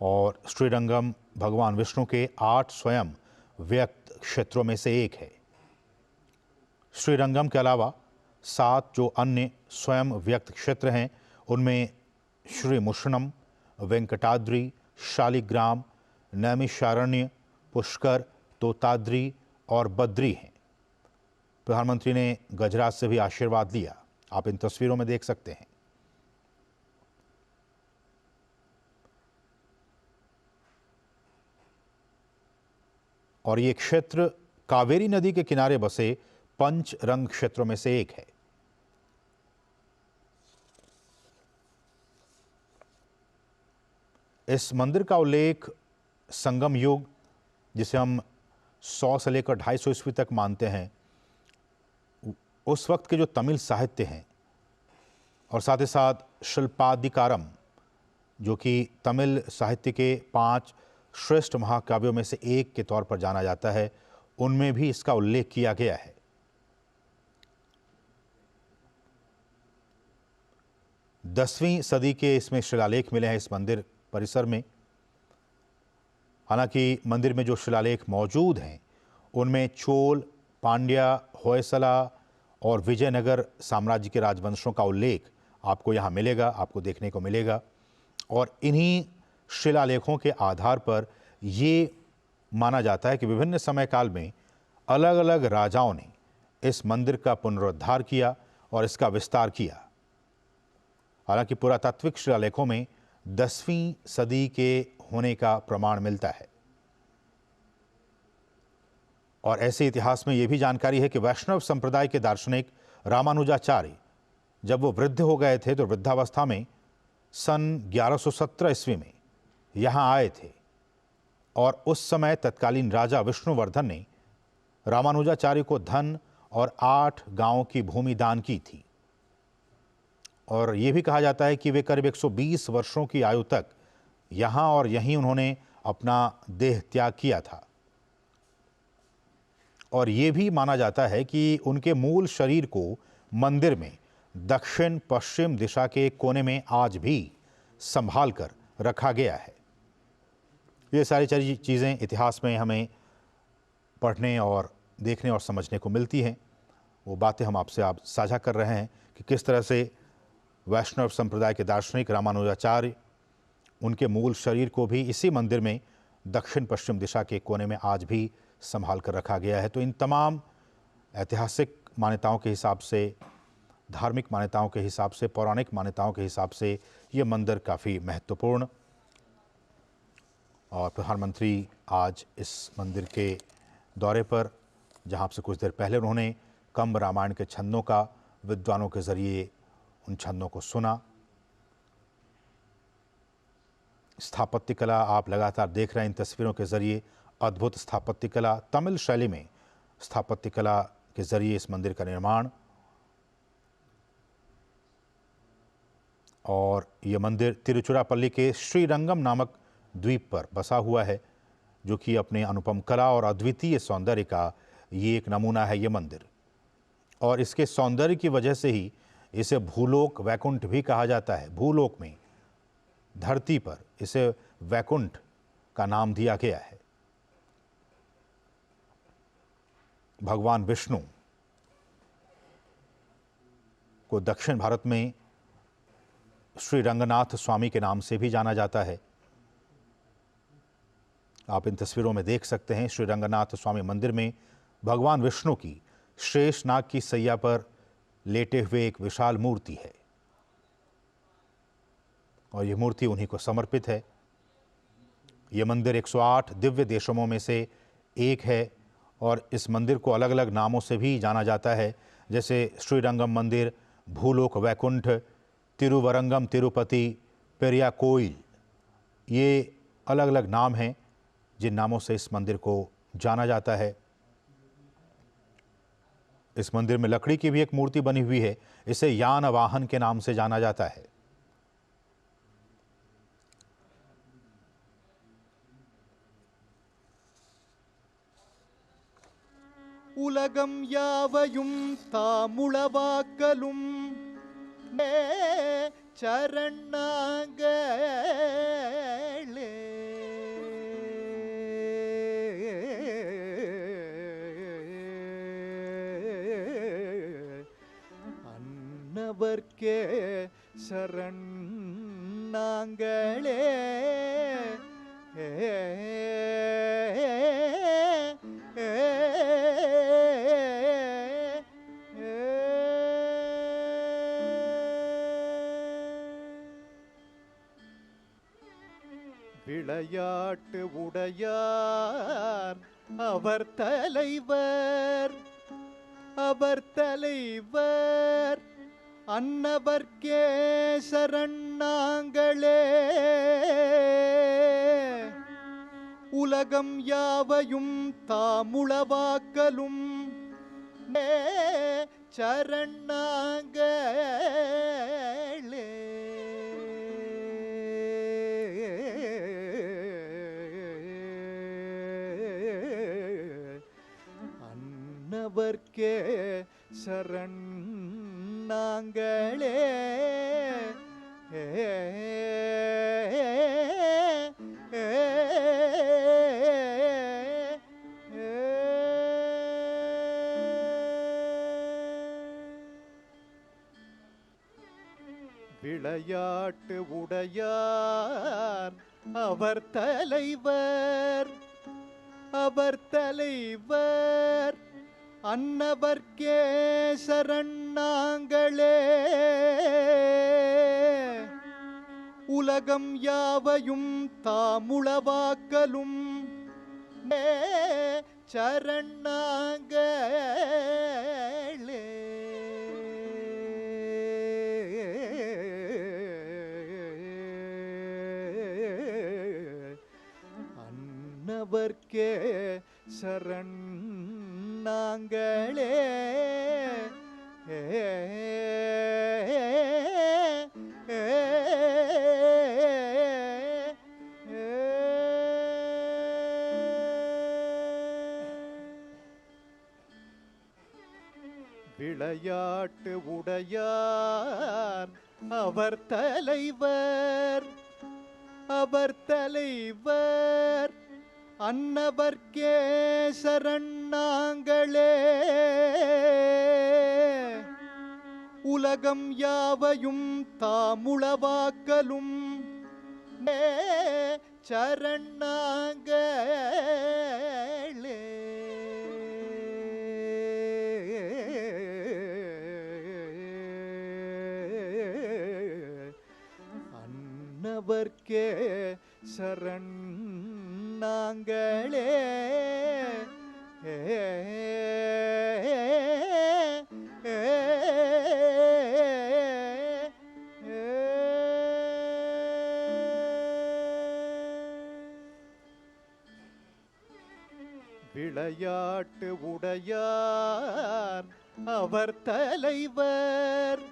Speaker 1: और श्रीरंगम भगवान विष्णु के 8 स्वयं व्यक्त क्षेत्रों में से एक है। श्रीरंगम के अलावा 7 जो अन्य स्वयं व्यक्त क्षेत्र हैं उनमें श्री मुषणम, वेंकटाद्रि, शालिग्राम, नैमिषारण्य, पुष्कर, तोताद्रि और बद्री हैं। प्रधानमंत्री ने गजराज से भी आशीर्वाद लिया, आप इन तस्वीरों में देख सकते हैं। और ये क्षेत्र कावेरी नदी के किनारे बसे पंच रंग क्षेत्रों में से एक है। इस मंदिर का उल्लेख संगम युग, जिसे हम 100 से लेकर 250 ईस्वी तक मानते हैं, उस वक्त के जो तमिल साहित्य हैं और साथ ही साथ शिल्पादिकारम, जो कि तमिल साहित्य के 5 श्रेष्ठ महाकाव्यों में से एक के तौर पर जाना जाता है, उनमें भी इसका उल्लेख किया गया है। दसवीं सदी के इसमें शिलालेख मिले हैं इस मंदिर परिसर में। हालांकि मंदिर में जो शिलालेख मौजूद हैं उनमें चोल, पांड्या, होयसला और विजयनगर साम्राज्य के राजवंशों का उल्लेख आपको यहाँ मिलेगा, आपको देखने को मिलेगा। और इन्हीं शिलालेखों के आधार पर ये माना जाता है कि विभिन्न समय काल में अलग अलग राजाओं ने इस मंदिर का पुनरुद्धार किया और इसका विस्तार किया। हालांकि पुरातात्विक शिलालेखों में 10वीं सदी के होने का प्रमाण मिलता है। और ऐसे इतिहास में यह भी जानकारी है कि वैष्णव संप्रदाय के दार्शनिक रामानुजाचार्य जब वो वृद्ध हो गए थे तो वृद्धावस्था में सन 1117 ईस्वी में यहाँ आए थे और उस समय तत्कालीन राजा विष्णुवर्धन ने रामानुजाचार्य को धन और 8 गांवों की भूमि दान की थी। और ये भी कहा जाता है कि वे करीब 120 वर्षों की आयु तक यहाँ और यहीं उन्होंने अपना देह त्याग किया था। और ये भी माना जाता है कि उनके मूल शरीर को मंदिर में दक्षिण पश्चिम दिशा के कोने में आज भी संभाल कर रखा गया है। ये सारी चीज़ें इतिहास में हमें पढ़ने और देखने और समझने को मिलती हैं। वो बातें हम आपसे साझा कर रहे हैं कि किस तरह से वैष्णव संप्रदाय के दार्शनिक रामानुजाचार्य, उनके मूल शरीर को भी इसी मंदिर में दक्षिण पश्चिम दिशा के कोने में आज भी संभाल कर रखा गया है। तो इन तमाम ऐतिहासिक मान्यताओं के हिसाब से, धार्मिक मान्यताओं के हिसाब से, पौराणिक मान्यताओं के हिसाब से ये मंदिर काफ़ी महत्वपूर्ण। और प्रधानमंत्री आज इस मंदिर के दौरे पर, जहाँ से कुछ देर पहले उन्होंने कंब रामायण के छंदों का विद्वानों के ज़रिए उन छंदों को सुना। स्थापत्य कला आप लगातार देख रहे हैं इन तस्वीरों के ज़रिए, अद्भुत स्थापत्य कला, तमिल शैली में स्थापत्य कला के ज़रिए इस मंदिर का निर्माण। और ये मंदिर तिरुचिरापल्ली के श्रीरंगम नामक द्वीप पर बसा हुआ है, जो कि अपने अनुपम कला और अद्वितीय सौंदर्य का ये एक नमूना है ये मंदिर। और इसके सौंदर्य की वजह से ही इसे भूलोक वैकुंठ भी कहा जाता है। भूलोक में, धरती पर इसे वैकुंठ का नाम दिया गया है। भगवान विष्णु को दक्षिण भारत में श्री रंगनाथ स्वामी के नाम से भी जाना जाता है। आप इन तस्वीरों में देख सकते हैं श्री रंगनाथ स्वामी मंदिर में भगवान विष्णु की शेष नाग की सैया पर लेटे हुए एक विशाल मूर्ति है और यह मूर्ति उन्हीं को समर्पित है। यह मंदिर 108 दिव्य देशमों में से एक है और इस मंदिर को अलग अलग नामों से भी जाना जाता है, जैसे श्रीरंगम मंदिर, भूलोक वैकुंठ, तिरुवरंगम तिरुपति, पेरिया कोइल। ये अलग अलग नाम हैं जिन नामों से इस मंदिर को जाना जाता है। इस मंदिर में लकड़ी की भी एक मूर्ति बनी हुई है, इसे यान वाहन के नाम से जाना जाता है।
Speaker 2: உலகம் யாவையும் தாமுளவாக்கலும் சரணாங்களே அன்னவர்க்கே சரண் நாங்களே. விளையாட்டு உடையார் அவர் தலைவர், அவர் தலைவர் அன்னவர்க்கே சரண் நாங்களே. உலகம் யாவையும் தாமுளவாக்கலும் சரண் நாங்களே. அன்னவர்க்கே சரண் நாங்களே. விளையாட்டு உடையார் அவர் தலைவர், அவர் தலைவர் அன்னவர்க்கே சரண் நாங்களே. உலகம் யாவையும் தாமுளவாக்கலும் சரண் நாங்களே. அன்னவர்க்கே சரண் நாங்களே. விளையாட்டு உடையார் அவர் தலைவர், அவர் தலைவர் அன்னவர்க்கே சரண் நாங்களே. உலகம் யாவையும் தாமுளவாக்கலும் சரண் நாங்களே. அன்னவர்க்கே சரண் நாங்களே. விளையாட்டு உடையார் அவர் தலைவர்,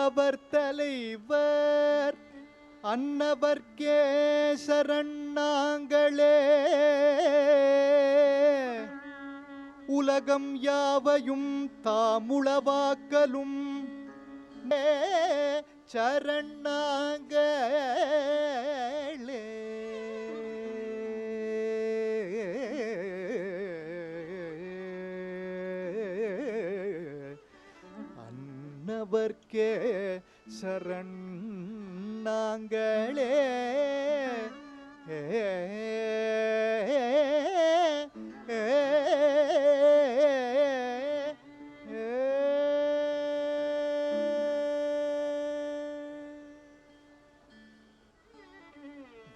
Speaker 2: அவர் தலைவர் அன்னவர்க்கே சரண் நாங்களே. உலகம் யாவையும் தாமுளவாக்கலும் சரண் நாங்களே. அன்னவர்க்கே சரண் நாங்களே.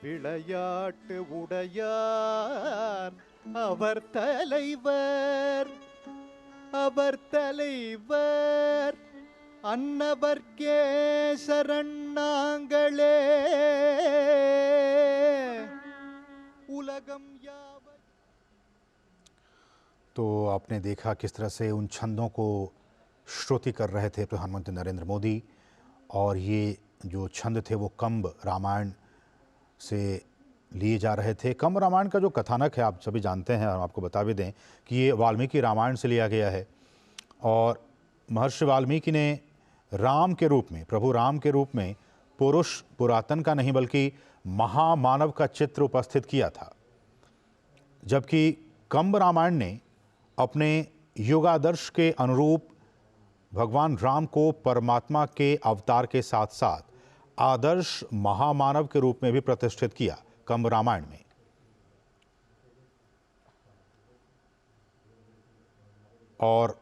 Speaker 2: விளையாட்டு உடையார் அவர் தலைவர், அவர் தலைவர் அன்னவர்க்கே சரண் நாங்களே. உலகம் யாவை.
Speaker 1: तो आपने देखा किस तरह से उन छंदों को श्रुति कर रहे थे प्रधानमंत्री नरेंद्र मोदी, और ये जो छंद थे वो कंब रामायण से लिए जा रहे थे। कंब रामायण का जो कथानक है आप सभी जानते हैं, और आपको बता भी दें कि ये वाल्मीकि रामायण से लिया गया है। और महर्षि वाल्मीकि ने राम के रूप में, प्रभु राम के रूप में पुरुष पुरातन का नहीं बल्कि महामानव का चित्र उपस्थित किया था, जबकि कंब रामायण ने अपने युगादर्श के अनुरूप भगवान राम को परमात्मा के अवतार के साथ साथ आदर्श महामानव के रूप में भी प्रतिष्ठित किया कंब रामायण में। और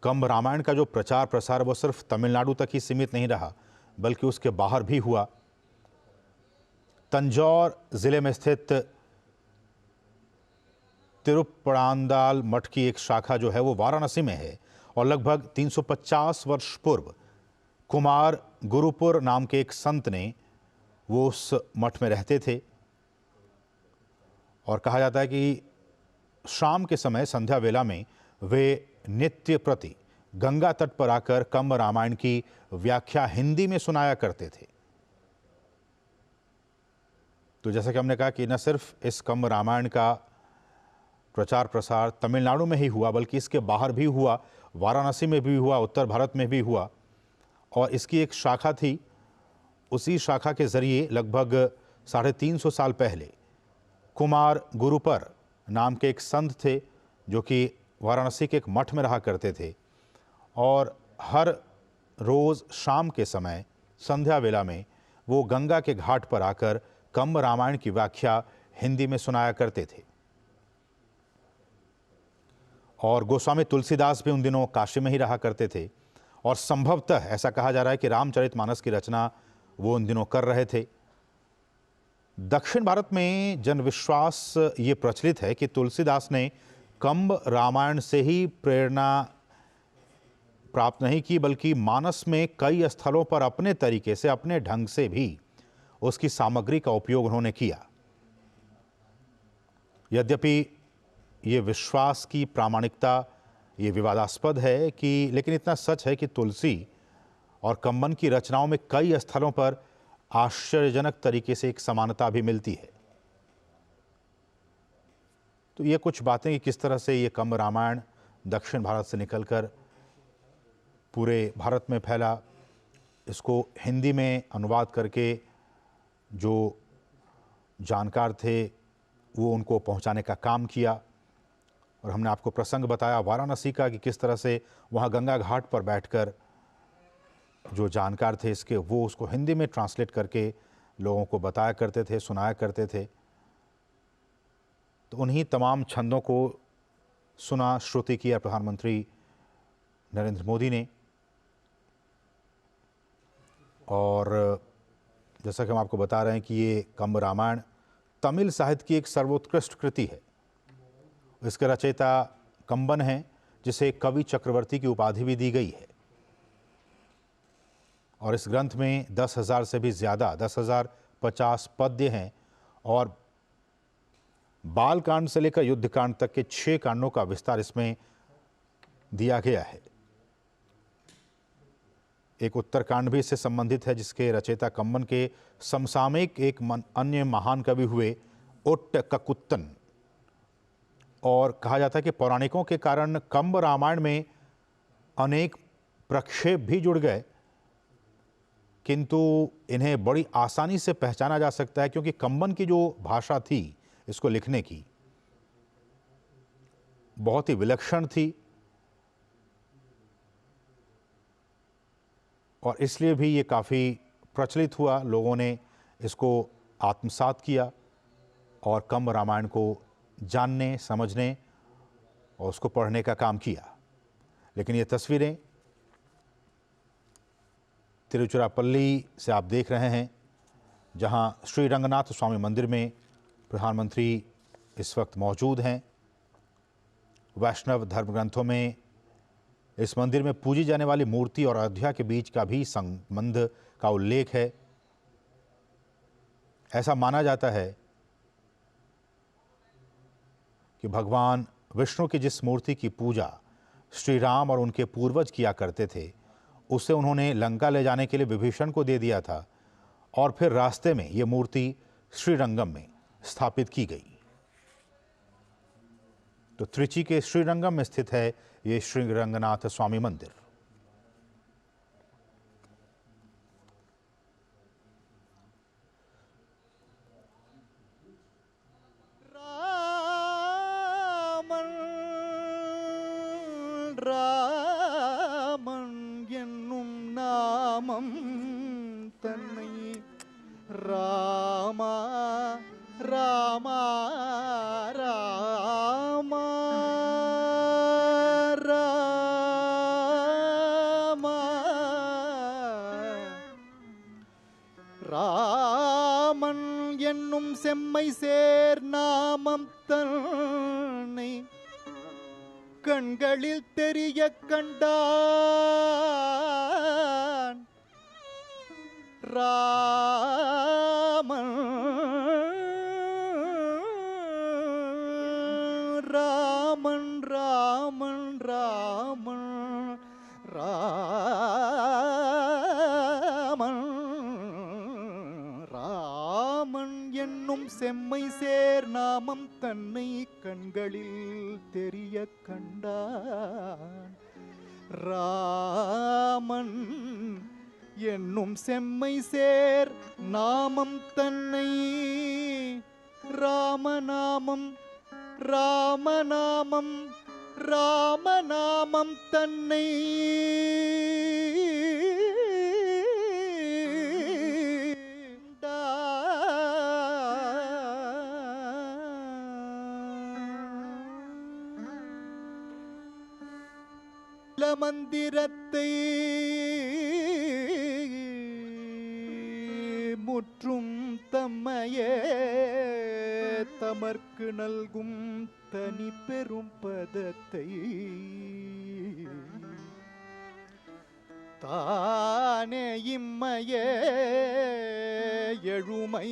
Speaker 1: कंब रामायण का जो प्रचार प्रसार वो सिर्फ तमिलनाडु तक ही सीमित नहीं रहा, बल्कि उसके बाहर भी हुआ। तंजौर जिले में स्थित तिरुप्परांदाल मठ की एक शाखा जो है वो वाराणसी में है, और लगभग 350 वर्ष पूर्व कुमार गुरुपुर नाम के एक संत ने वो उस मठ में रहते थे। और कहा जाता है कि शाम के समय संध्या वेला में वे नित्य प्रति गंगा तट पर आकर कंब रामायण की व्याख्या हिंदी में सुनाया करते थे। तो जैसा कि हमने कहा कि न सिर्फ इस कंब रामायण का प्रचार प्रसार तमिलनाडु में ही हुआ, बल्कि इसके बाहर भी हुआ, वाराणसी में भी हुआ, उत्तर भारत में भी हुआ। और इसकी एक शाखा थी, उसी शाखा के जरिए लगभग 350 साल पहले कुमार गुरुपर नाम के एक संत थे जो कि वाराणसी के एक मठ में रहा करते थे, और हर रोज़ शाम के समय संध्या वेला में वो गंगा के घाट पर आकर कंब रामायण की व्याख्या हिंदी में सुनाया करते थे। और गोस्वामी तुलसीदास भी उन दिनों काशी में ही रहा करते थे, और संभवतः ऐसा कहा जा रहा है कि रामचरितमानस की रचना वो उन दिनों कर रहे थे। दक्षिण भारत में जनविश्वास ये प्रचलित है कि तुलसीदास ने कंब रामायण से ही प्रेरणा प्राप्त नहीं की, बल्कि मानस में कई स्थलों पर अपने तरीके से, अपने ढंग से भी उसकी सामग्री का उपयोग उन्होंने किया। यद्यपि ये विश्वास की प्रामाणिकता ये विवादास्पद है कि, लेकिन इतना सच है कि तुलसी और कंबन की रचनाओं में कई स्थलों पर आश्चर्यजनक तरीके से एक समानता भी मिलती है। तो ये कुछ बातें कि किस तरह से ये कंब रामायण दक्षिण भारत से निकलकर पूरे भारत में फैला, इसको हिंदी में अनुवाद करके जो जानकार थे वो उनको पहुंचाने का काम किया। और हमने आपको प्रसंग बताया वाराणसी का कि किस तरह से वहाँ गंगा घाट पर बैठकर जो जानकार थे इसके, वो उसको हिंदी में ट्रांसलेट करके लोगों को बताया करते थे, सुनाया करते थे। तो उन्हीं तमाम छंदों को सुना, श्रुति किया प्रधानमंत्री नरेंद्र मोदी ने। और जैसा कि हम आपको बता रहे हैं कि ये कंब रामायण तमिल साहित्य की एक सर्वोत्कृष्ट कृति है। इसके रचयिता कंबन हैं, जिसे कवि चक्रवर्ती की उपाधि भी दी गई है। और इस ग्रंथ में 10,000 से भी ज़्यादा 10,050 पद्य हैं, और बाल कांड से लेकर युद्ध कांड तक के 6 कांडों का विस्तार इसमें दिया गया है। एक उत्तरकांड भी इससे संबंधित है, जिसके रचयिता कंबन के समसामयिक एक अन्य महान कवि हुए ओट्टककुत्तन। और कहा जाता है कि पौराणिकों के कारण कंब रामायण में अनेक प्रक्षेप भी जुड़ गए, किंतु इन्हें बड़ी आसानी से पहचाना जा सकता है, क्योंकि कंबन की जो भाषा थी इसको लिखने की बहुत ही विलक्षण थी, और इसलिए भी ये काफ़ी प्रचलित हुआ। लोगों ने इसको आत्मसात किया और कंब रामायण को जानने, समझने और उसको पढ़ने का काम किया। लेकिन ये तस्वीरें तिरुचिरापल्ली से आप देख रहे हैं, जहां श्री रंगनाथ स्वामी मंदिर में प्रधानमंत्री इस वक्त मौजूद हैं। वैष्णव धर्म ग्रंथों में इस मंदिर में पूजी जाने वाली मूर्ति और अयोध्या के बीच का भी संबंध का उल्लेख है। ऐसा माना जाता है कि भगवान विष्णु की जिस मूर्ति की पूजा श्री राम और उनके पूर्वज किया करते थे, उसे उन्होंने लंका ले जाने के लिए विभीषण को दे दिया था, और फिर रास्ते में ये मूर्ति श्रीरंगम में स्थापित की गई। तो त्रिची के श्रीरंगम में स्थित है ये श्री रंगनाथ स्वामी मंदिर।
Speaker 2: रामन நாமம் தன்னை ராமா ராமா ராமா ராமா ராமன் என்னும் செம்மை சேர் நாமம் தன்னை கண்களில் தெரிய கண்டான் ராமன் ராமன் ராமன் ராமன் ராமன் ராமன் என்னும் செம்மை சேர் நாமம் தன்னை கண்களில் தெரிய கண்டான் ராமன் என்னும் செம்மை சேர் நாமம் தன்னை ராமநாமம் ராமநாமம் ராமநாமம் தன்னை மந்திரத்தை முற்றும் தம்மையே தமர்க்கு நல்கும் தனி பெரும் பதத்தை தானே இம்மையே எழுமை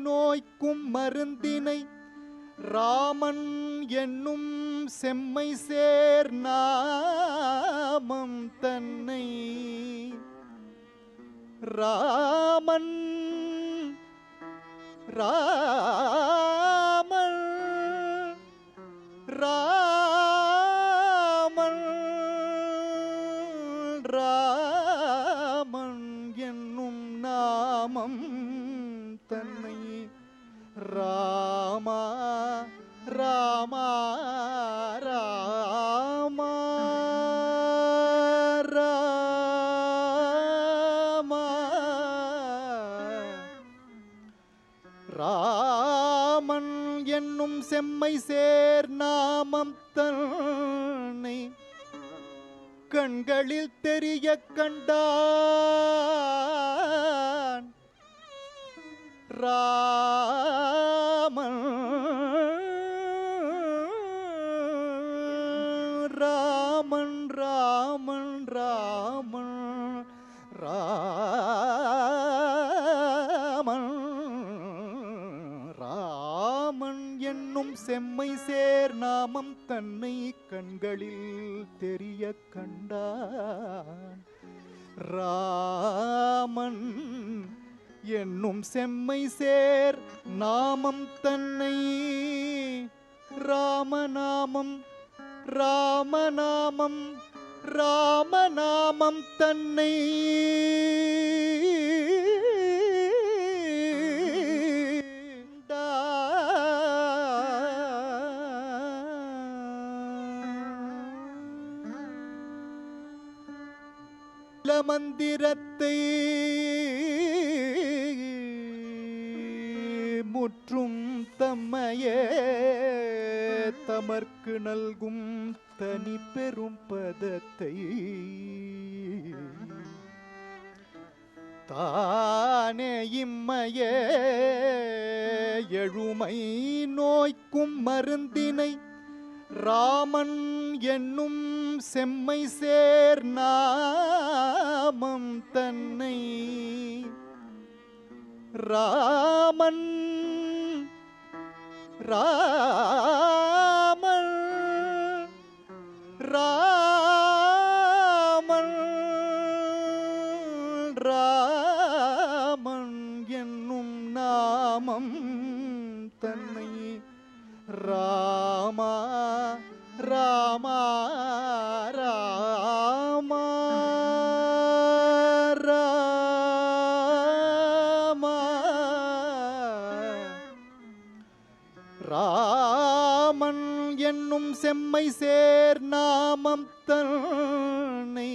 Speaker 2: நோய்க்கும் மருந்தினை ராமன் என்னும் செம்மை சேர் நாமம் தன்னை ராமன் ராமன் ராமன் ராமன் என்னும் நாமம் தன்னை ராமா ராமா ராமா ராமா ராமன் என்னும் செம்மை சேர் நாமம் தன்னை கண்களில் தெரிய கண்டான் ராமன் ராமன் ராமன் ராமன் ராமன் ராமன் என்னும் செம்மை சேர் நாமம் தன்னை கண்களில் தெரிய கண்டான் ராமன் என்னும் செம்மை சேர் நாமம் தன்னை ராமநாமம் ராமநாமம் ராமநாமம் தன்னை மந்திரத்தை முற்றும் தம்மையே தமர்க்கு நல்கும் தனி பெரும் பதத்தை தானே இம்மையே எழுமை நோய்க்கும் மருந்தினை ராமன் என்னும் செம்மை சேர் நாமம் தன்னை ராமன் ராமன் ராமன் ராமன் என்னும் நாமம் தன்னை ராமா ராமா ராமா ராமா ராமன் என்னும் செம்மை சேர் நாமம் தன்னை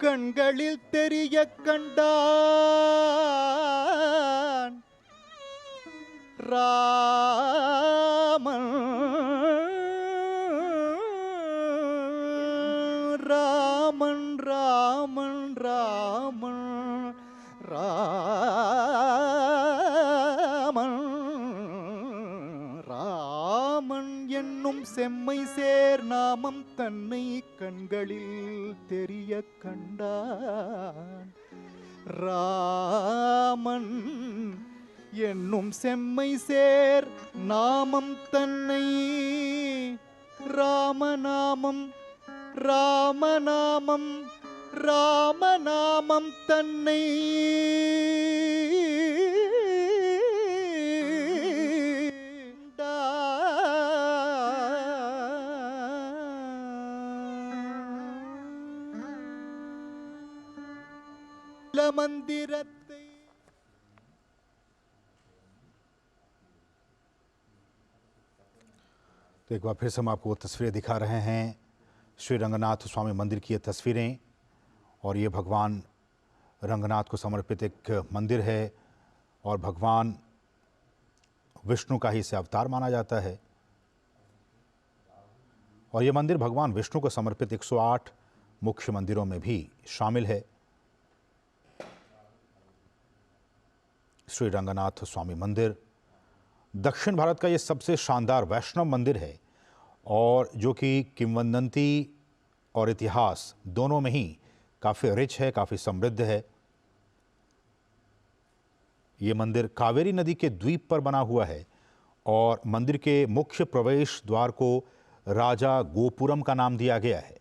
Speaker 2: கண்களில் தெரிய கண்டான் ராமன் ராமன் ராமன் ராமன் ராமன் ராமன் என்னும் செம்மை சேர் நாமம் தன்னை கண்களில் தெரிய கண்டான் ராமன் என்னும் செம்மை சேர் நாமம் தன்னை ராமநாமம் ராமநாமம் ராமநாமம் தன்னை மந்திரத்தை
Speaker 1: तो एक बार फिर से हम आपको तस्वीरें दिखा रहे हैं श्री रंगनाथ स्वामी मंदिर की ये तस्वीरें। और ये भगवान रंगनाथ को समर्पित एक मंदिर है और भगवान विष्णु का ही इसे अवतार माना जाता है। और ये मंदिर भगवान विष्णु को समर्पित 108 मुख्य मंदिरों में भी शामिल है। श्री रंगनाथ स्वामी मंदिर दक्षिण भारत का ये सबसे शानदार वैष्णव मंदिर है और जो कि किंवदंती और इतिहास दोनों में ही काफ़ी रिच है, काफ़ी समृद्ध है। ये मंदिर कावेरी नदी के द्वीप पर बना हुआ है और मंदिर के मुख्य प्रवेश द्वार को राजा गोपुरम का नाम दिया गया है,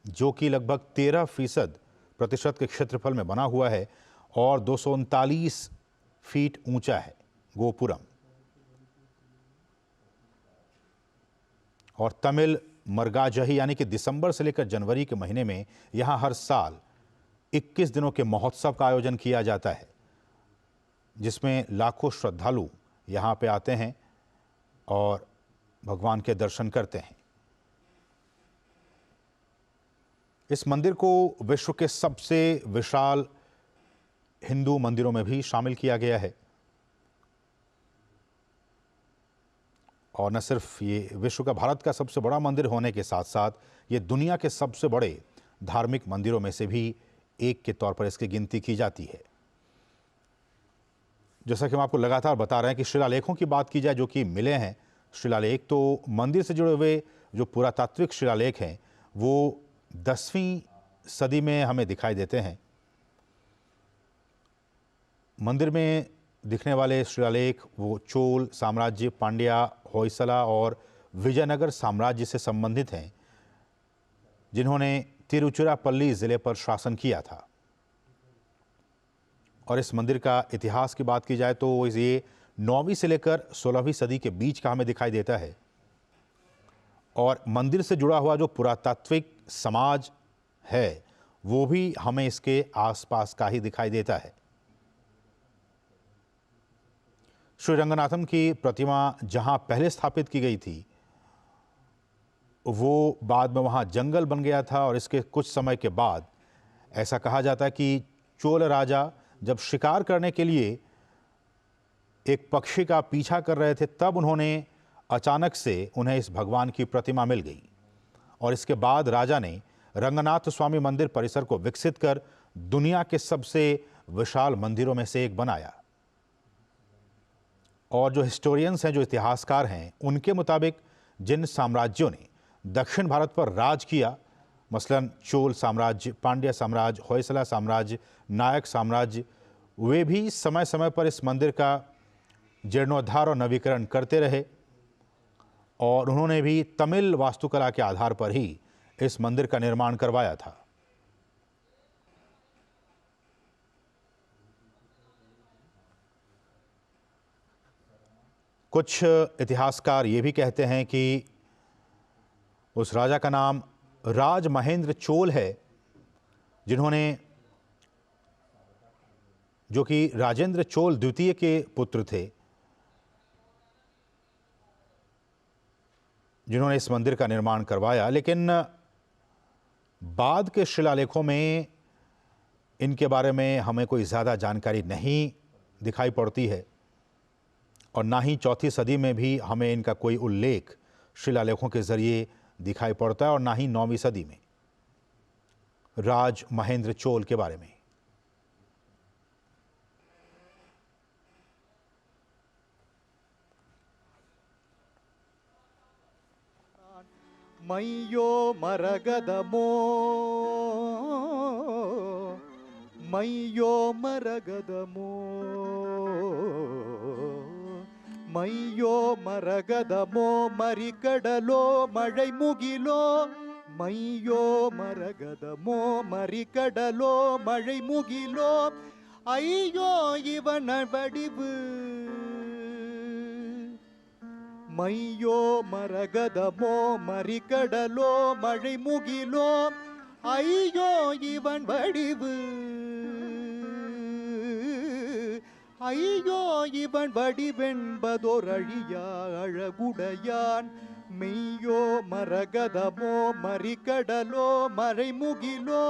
Speaker 1: जो कि लगभग 13% के क्षेत्रफल में बना हुआ है और 239 फीट ऊंचा है गोपुरम। और तमिल मरगाजही यानी कि दिसंबर से लेकर जनवरी के महीने में यहाँ हर साल 21 दिनों के महोत्सव का आयोजन किया जाता है, जिसमें लाखों श्रद्धालु यहाँ पे आते हैं और भगवान के दर्शन करते हैं। इस मंदिर को विश्व के सबसे विशाल हिंदू मंदिरों में भी शामिल किया गया है। और न सिर्फ ये विश्व का, भारत का सबसे बड़ा मंदिर होने के साथ साथ ये दुनिया के सबसे बड़े धार्मिक मंदिरों में से भी एक के तौर पर इसकी गिनती की जाती है। जैसा कि हम आपको लगातार बता रहे हैं कि शिलालेखों की बात की जाए जो कि मिले हैं शिलालेख, तो मंदिर से जुड़े हुए जो पुरातात्विक शिलालेख हैं वो 10वीं सदी में हमें दिखाई देते हैं। मंदिर में दिखने वाले शिलालेख वो चोल साम्राज्य, पांड्या, होयसला और विजयनगर साम्राज्य से संबंधित हैं, जिन्होंने तिरुचिरापल्ली ज़िले पर शासन किया था। और इस मंदिर का इतिहास की बात की जाए तो ये 9वीं से लेकर 16वीं सदी के बीच का हमें दिखाई देता है। और मंदिर से जुड़ा हुआ जो पुरातात्विक समाज है वो भी हमें इसके आसपास का ही दिखाई देता है। श्री रंगनाथम की प्रतिमा जहां पहले स्थापित की गई थी वो बाद में वहां जंगल बन गया था और इसके कुछ समय के बाद ऐसा कहा जाता है कि चोल राजा जब शिकार करने के लिए एक पक्षी का पीछा कर रहे थे तब उन्होंने अचानक से उन्हें इस भगवान की प्रतिमा मिल गई और इसके बाद राजा ने रंगनाथ स्वामी मंदिर परिसर को विकसित कर दुनिया के सबसे विशाल मंदिरों में से एक बनाया। और जो हिस्टोरियंस हैं, जो इतिहासकार हैं, उनके मुताबिक जिन साम्राज्यों ने दक्षिण भारत पर राज किया, मसलन चोल साम्राज्य, पांड्या साम्राज्य, होयसला साम्राज्य, नायक साम्राज्य, वे भी समय समय पर इस मंदिर का जीर्णोद्धार और नवीकरण करते रहे और उन्होंने भी तमिल वास्तुकला के आधार पर ही इस मंदिर का निर्माण करवाया था। कुछ इतिहासकार ये भी कहते हैं कि उस राजा का नाम राज महेंद्र चोल है, जिन्होंने, जो कि राजेंद्र चोल द्वितीय के पुत्र थे, जिन्होंने इस मंदिर का निर्माण करवाया। लेकिन बाद के शिलालेखों में इनके बारे में हमें कोई ज़्यादा जानकारी नहीं दिखाई पड़ती है और ना ही चौथी सदी में भी हमें इनका कोई उल्लेख शिलालेखों के जरिए दिखाई पड़ता है और ना ही 9वीं सदी में राज महेंद्र चोल के बारे में।
Speaker 2: மையோ மரகதமோ மையோ மரகதமோ மையோ மரகதமோ மறிக்கடலோ மழை முகிலோ மையோ மரகதமோ மறிக்கடலோ மழை முகிலோ ஐயோ இவன் வடிவு மையோ மரகதமோ மறிக்கடலோ மழை முகிலோ ஐயோ இவன் வடிவு ஐயோ இவன் வடிவென்பதொரழியா அழகுடையான் மெய்யோ மரகதமோ மறிக்கடலோ மழை முகிலோ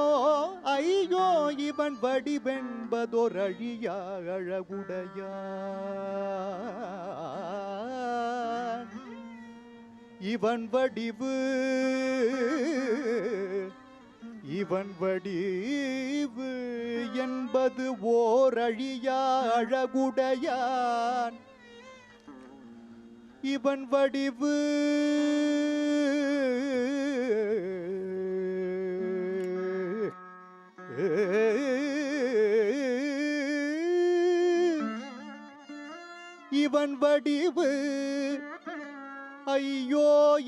Speaker 2: ஐயோ இவன் வடிவென்பதொரழியா அழகுடையான் இவன் வடிவு இவன் வடிவு என்பது ஓர் அழியா அழகுடையான் இவன் வடிவு இவன் வடிவு ஐயோ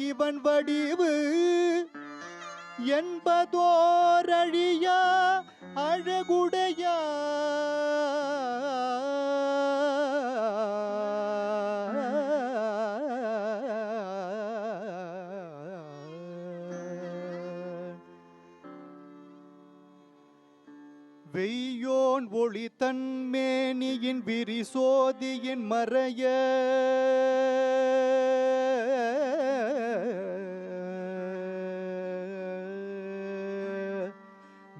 Speaker 2: இவன் வடிவு என்பதோரழியா அழகுடையா வெய்யோன் ஒளி தன்மேனியின் விரிசோதியின் மறைய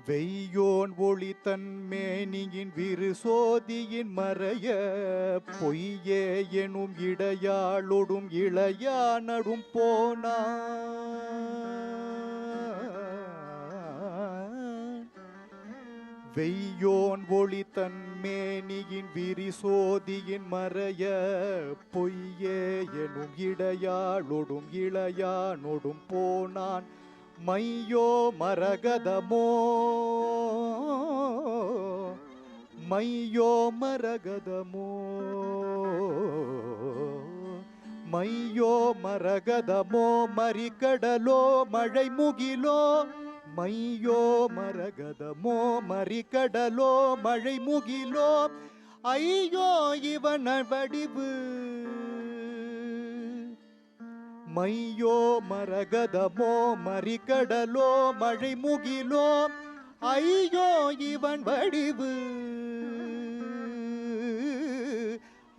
Speaker 2: வெய்யோன் ஒளி தன்மேனியின் விரிசோதியின் மறைய பொய்யே எனும் இடையாளொடும் இளையானடும் போனான் வெய்யோன் ஒளி தன்மேனியின் விரிசோதியின் மறைய பொய்யே எனும் இடையாளொடும் இளையானொடும் போனான் மையோ மரகதமோ மையோ மரகதமோ மையோ மரகதமோ மறிக்கடலோ மழை முகிலோ மையோ மரகதமோ மறிக்கடலோ மழை முகிலோ ஐயோ இவன் வடிவு மையோ மரகதமோ மறிக்கடலோ மழை முகிலோ ஐயோ இவன் வடிவு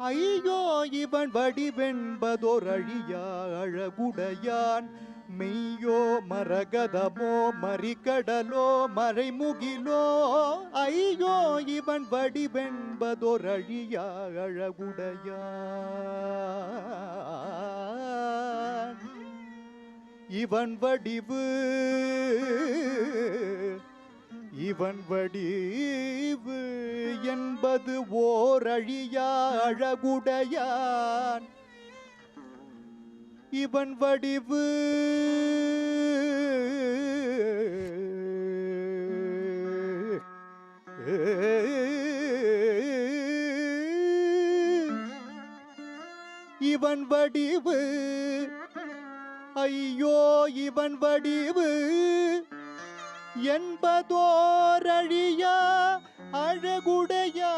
Speaker 2: ஐயோ இவன் வடிவென்பதொரழியா அழகுடையான் மெய்யோ மரகதமோ மறிக்கடலோ மழை முகிலோ ஐயோ இவன் வடிவென்பதொரழியா அழகுடையான் இவன் வடிவு இவன் வடிவு என்பது ஓர் அழியா அழகுடையான் இவன் வடிவு இவன் வடிவு ஐயோ இவன் வடிவு என்பதோரழியா அழகுடையா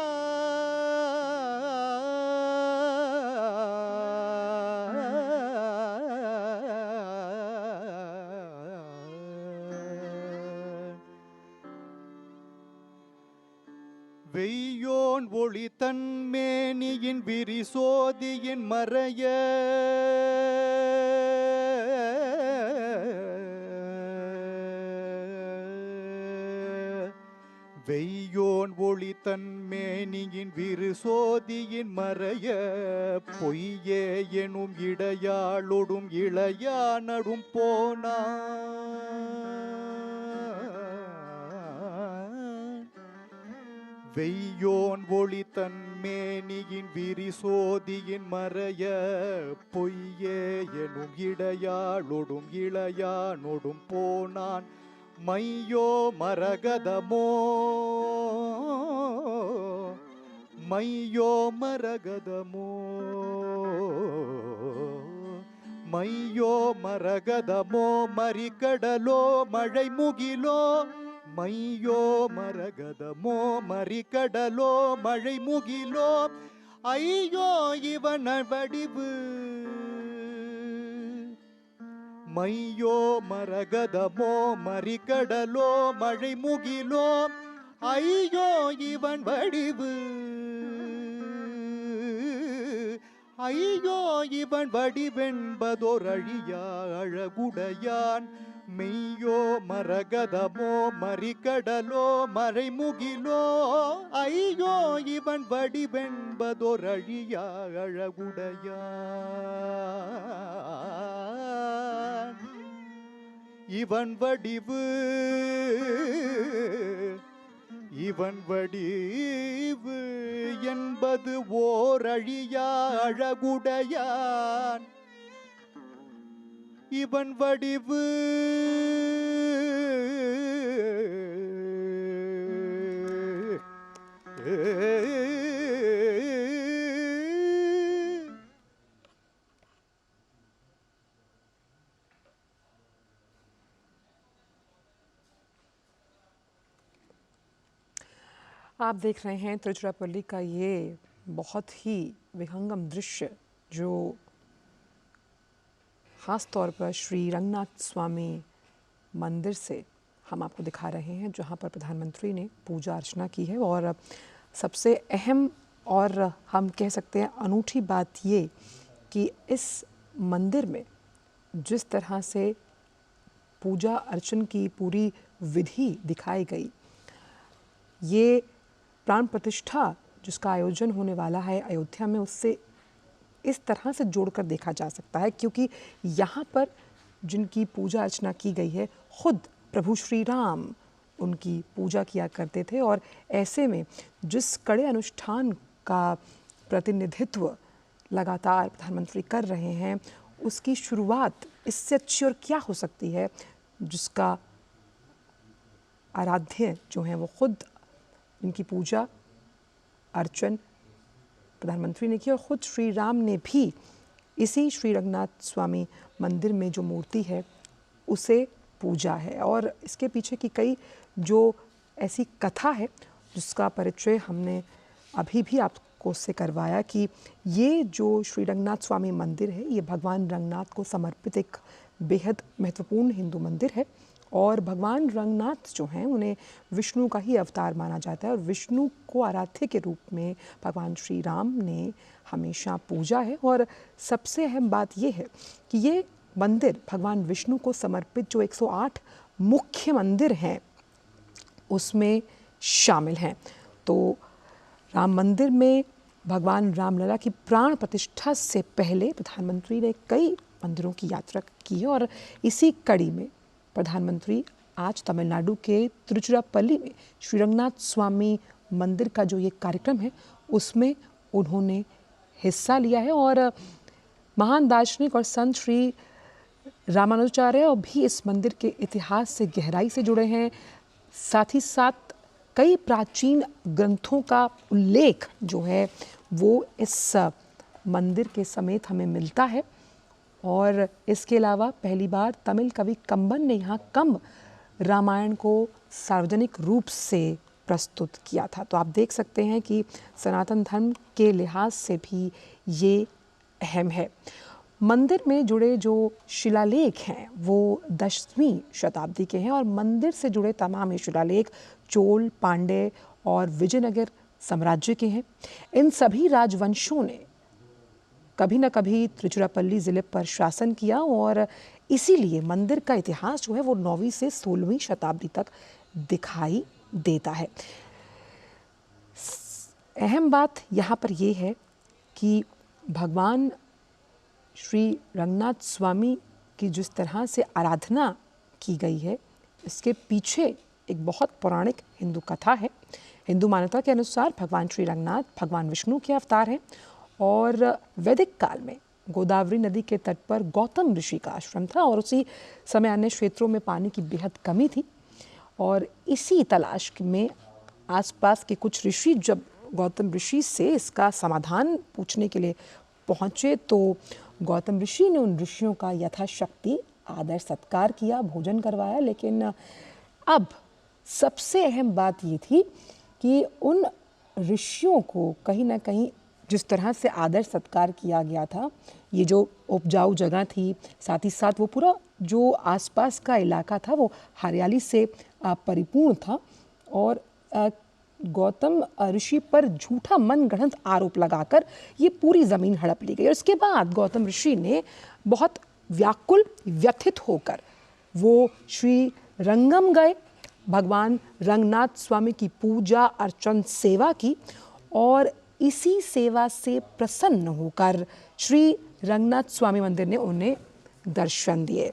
Speaker 2: வெய்யோன் ஒளி தன்மேனியின் விரிசோதியின் மறைய வெய்யோன் ஒளி தன்மேனியின் விரு சோதியின் மறைய பொய்யே எனும் இடையாளொடும் இளையானடும் போனான். வெய்யோன் ஒளி தன்மேனியின் விரி சோதியின் மறைய பொய்யே எனும் இடையாளொடும் இளையானொடும் போனான். மையோ மரகதமோ மையோ மரகதமோ மையோ மரகதமோ மறிகடலோ மழை முகிலோ மையோ மரகதமோ மறிகடலோ மழை முகிலோ ஐயோ இவன் வடிவு மையோ மரகதமோ மறிகடலோ மழை முகிலோ ஐயோ இவன் வடிவு ஐயோ இவன் வடிவென்பதோர் அழியா அழகுடையான். மெய்யோ மரகதமோ மறிகடலோ மழை முகிலோ ஐயோ இவன் வடிவென்பதோர் அழியா அழகுடையான். இவன் வடிவு இவன் வடிவு என்பது ஓர் அழியா அழகுடையான். இவன் வடிவு
Speaker 3: आप देख रहे हैं तिरुचिरापल्ली का ये बहुत ही विहंगम दृश्य जो ख़ास तौर पर श्री रंगनाथ स्वामी मंदिर से हम आपको दिखा रहे हैं, जहाँ पर प्रधानमंत्री ने पूजा अर्चना की है। और सबसे अहम और हम कह सकते हैं अनूठी बात ये कि इस मंदिर में जिस तरह से पूजा अर्चन की पूरी विधि दिखाई गई, ये प्राण प्रतिष्ठा जिसका आयोजन होने वाला है अयोध्या में, उससे इस तरह से जोड़कर देखा जा सकता है, क्योंकि यहाँ पर जिनकी पूजा अर्चना की गई है खुद प्रभु श्री राम उनकी पूजा किया करते थे। और ऐसे में जिस कड़े अनुष्ठान का प्रतिनिधित्व लगातार प्रधानमंत्री कर रहे हैं, उसकी शुरुआत इससे अच्छी और क्या हो सकती है, जिसका आराध्य जो हैं वो खुद इनकी पूजा अर्चन प्रधानमंत्री ने की। और ख़ुद श्री राम ने भी इसी श्री रंगनाथ स्वामी मंदिर में जो मूर्ति है उसे पूजा है। और इसके पीछे की कई जो ऐसी कथा है जिसका परिचय हमने अभी भी आपको उससे करवाया कि ये जो श्री रंगनाथ स्वामी मंदिर है, ये भगवान रंगनाथ को समर्पित एक बेहद महत्वपूर्ण हिंदू मंदिर है। और भगवान रंगनाथ जो हैं उन्हें विष्णु का ही अवतार माना जाता है, और विष्णु को आराध्य के रूप में भगवान श्री राम ने हमेशा पूजा है। और सबसे अहम बात ये है कि ये मंदिर भगवान विष्णु को समर्पित जो 108 मुख्य मंदिर हैं उसमें शामिल हैं। तो राम मंदिर में भगवान रामलला की प्राण प्रतिष्ठा से पहले प्रधानमंत्री ने कई मंदिरों की यात्रा की है। और इसी कड़ी में प्रधानमंत्री आज तमिलनाडु के तिरुचिरापल्ली में श्री रंगनाथ स्वामी मंदिर का जो ये कार्यक्रम है उसमें उन्होंने हिस्सा लिया है। और महान दार्शनिक और संत श्री रामानुजाचार्य भी इस मंदिर के इतिहास से गहराई से जुड़े हैं। साथ ही साथ कई प्राचीन ग्रंथों का उल्लेख जो है वो इस मंदिर के समेत हमें मिलता है। और इसके अलावा पहली बार तमिल कवि कंबन ने यहाँ कम्ब रामायण को सार्वजनिक रूप से प्रस्तुत किया था। तो आप देख सकते हैं कि सनातन धर्म के लिहाज से भी ये अहम है। मंदिर में जुड़े जो शिलालेख हैं वो 10वीं शताब्दी के हैं, और मंदिर से जुड़े तमाम ये शिलालेख चोल, पांड्य और विजयनगर साम्राज्य के हैं। इन सभी राजवंशों ने कभी न कभी तिरुचिरापल्ली ज़िले पर शासन किया, और इसीलिए मंदिर का इतिहास जो है वो 9वीं से 16वीं शताब्दी तक दिखाई देता है। अहम बात यहाँ पर यह है कि भगवान श्री रंगनाथ स्वामी की जिस तरह से आराधना की गई है, इसके पीछे एक बहुत पौराणिक हिंदू कथा है। हिंदू मान्यता के अनुसार भगवान श्री रंगनाथ भगवान विष्णु के अवतार हैं और वैदिक काल में गोदावरी नदी के तट पर गौतम ऋषि का आश्रम था और उसी समय अन्य क्षेत्रों में पानी की बेहद कमी थी और इसी तलाश में आसपास के कुछ ऋषि जब गौतम ऋषि से इसका समाधान पूछने के लिए पहुँचे तो गौतम ऋषि ने उन ऋषियों का यथाशक्ति आदर सत्कार किया, भोजन करवाया। लेकिन अब सबसे अहम बात ये थी कि उन ऋषियों को कहीं ना कहीं जिस तरह से आदर सत्कार किया गया था, ये जो उपजाऊ जगह थी, साथ ही साथ वो पूरा जो आसपास का इलाका था वो हरियाली से परिपूर्ण था और गौतम ऋषि पर झूठा मनगढ़ंत आरोप लगाकर ये पूरी ज़मीन हड़प ली गई। और इसके बाद गौतम ऋषि ने बहुत व्याकुल व्यथित होकर वो श्री रंगम गए, भगवान रंगनाथ स्वामी की पूजा अर्चन सेवा की और इसी सेवा से प्रसन्न होकर श्री रंगनाथ स्वामी मंदिर ने उन्हें दर्शन दिए।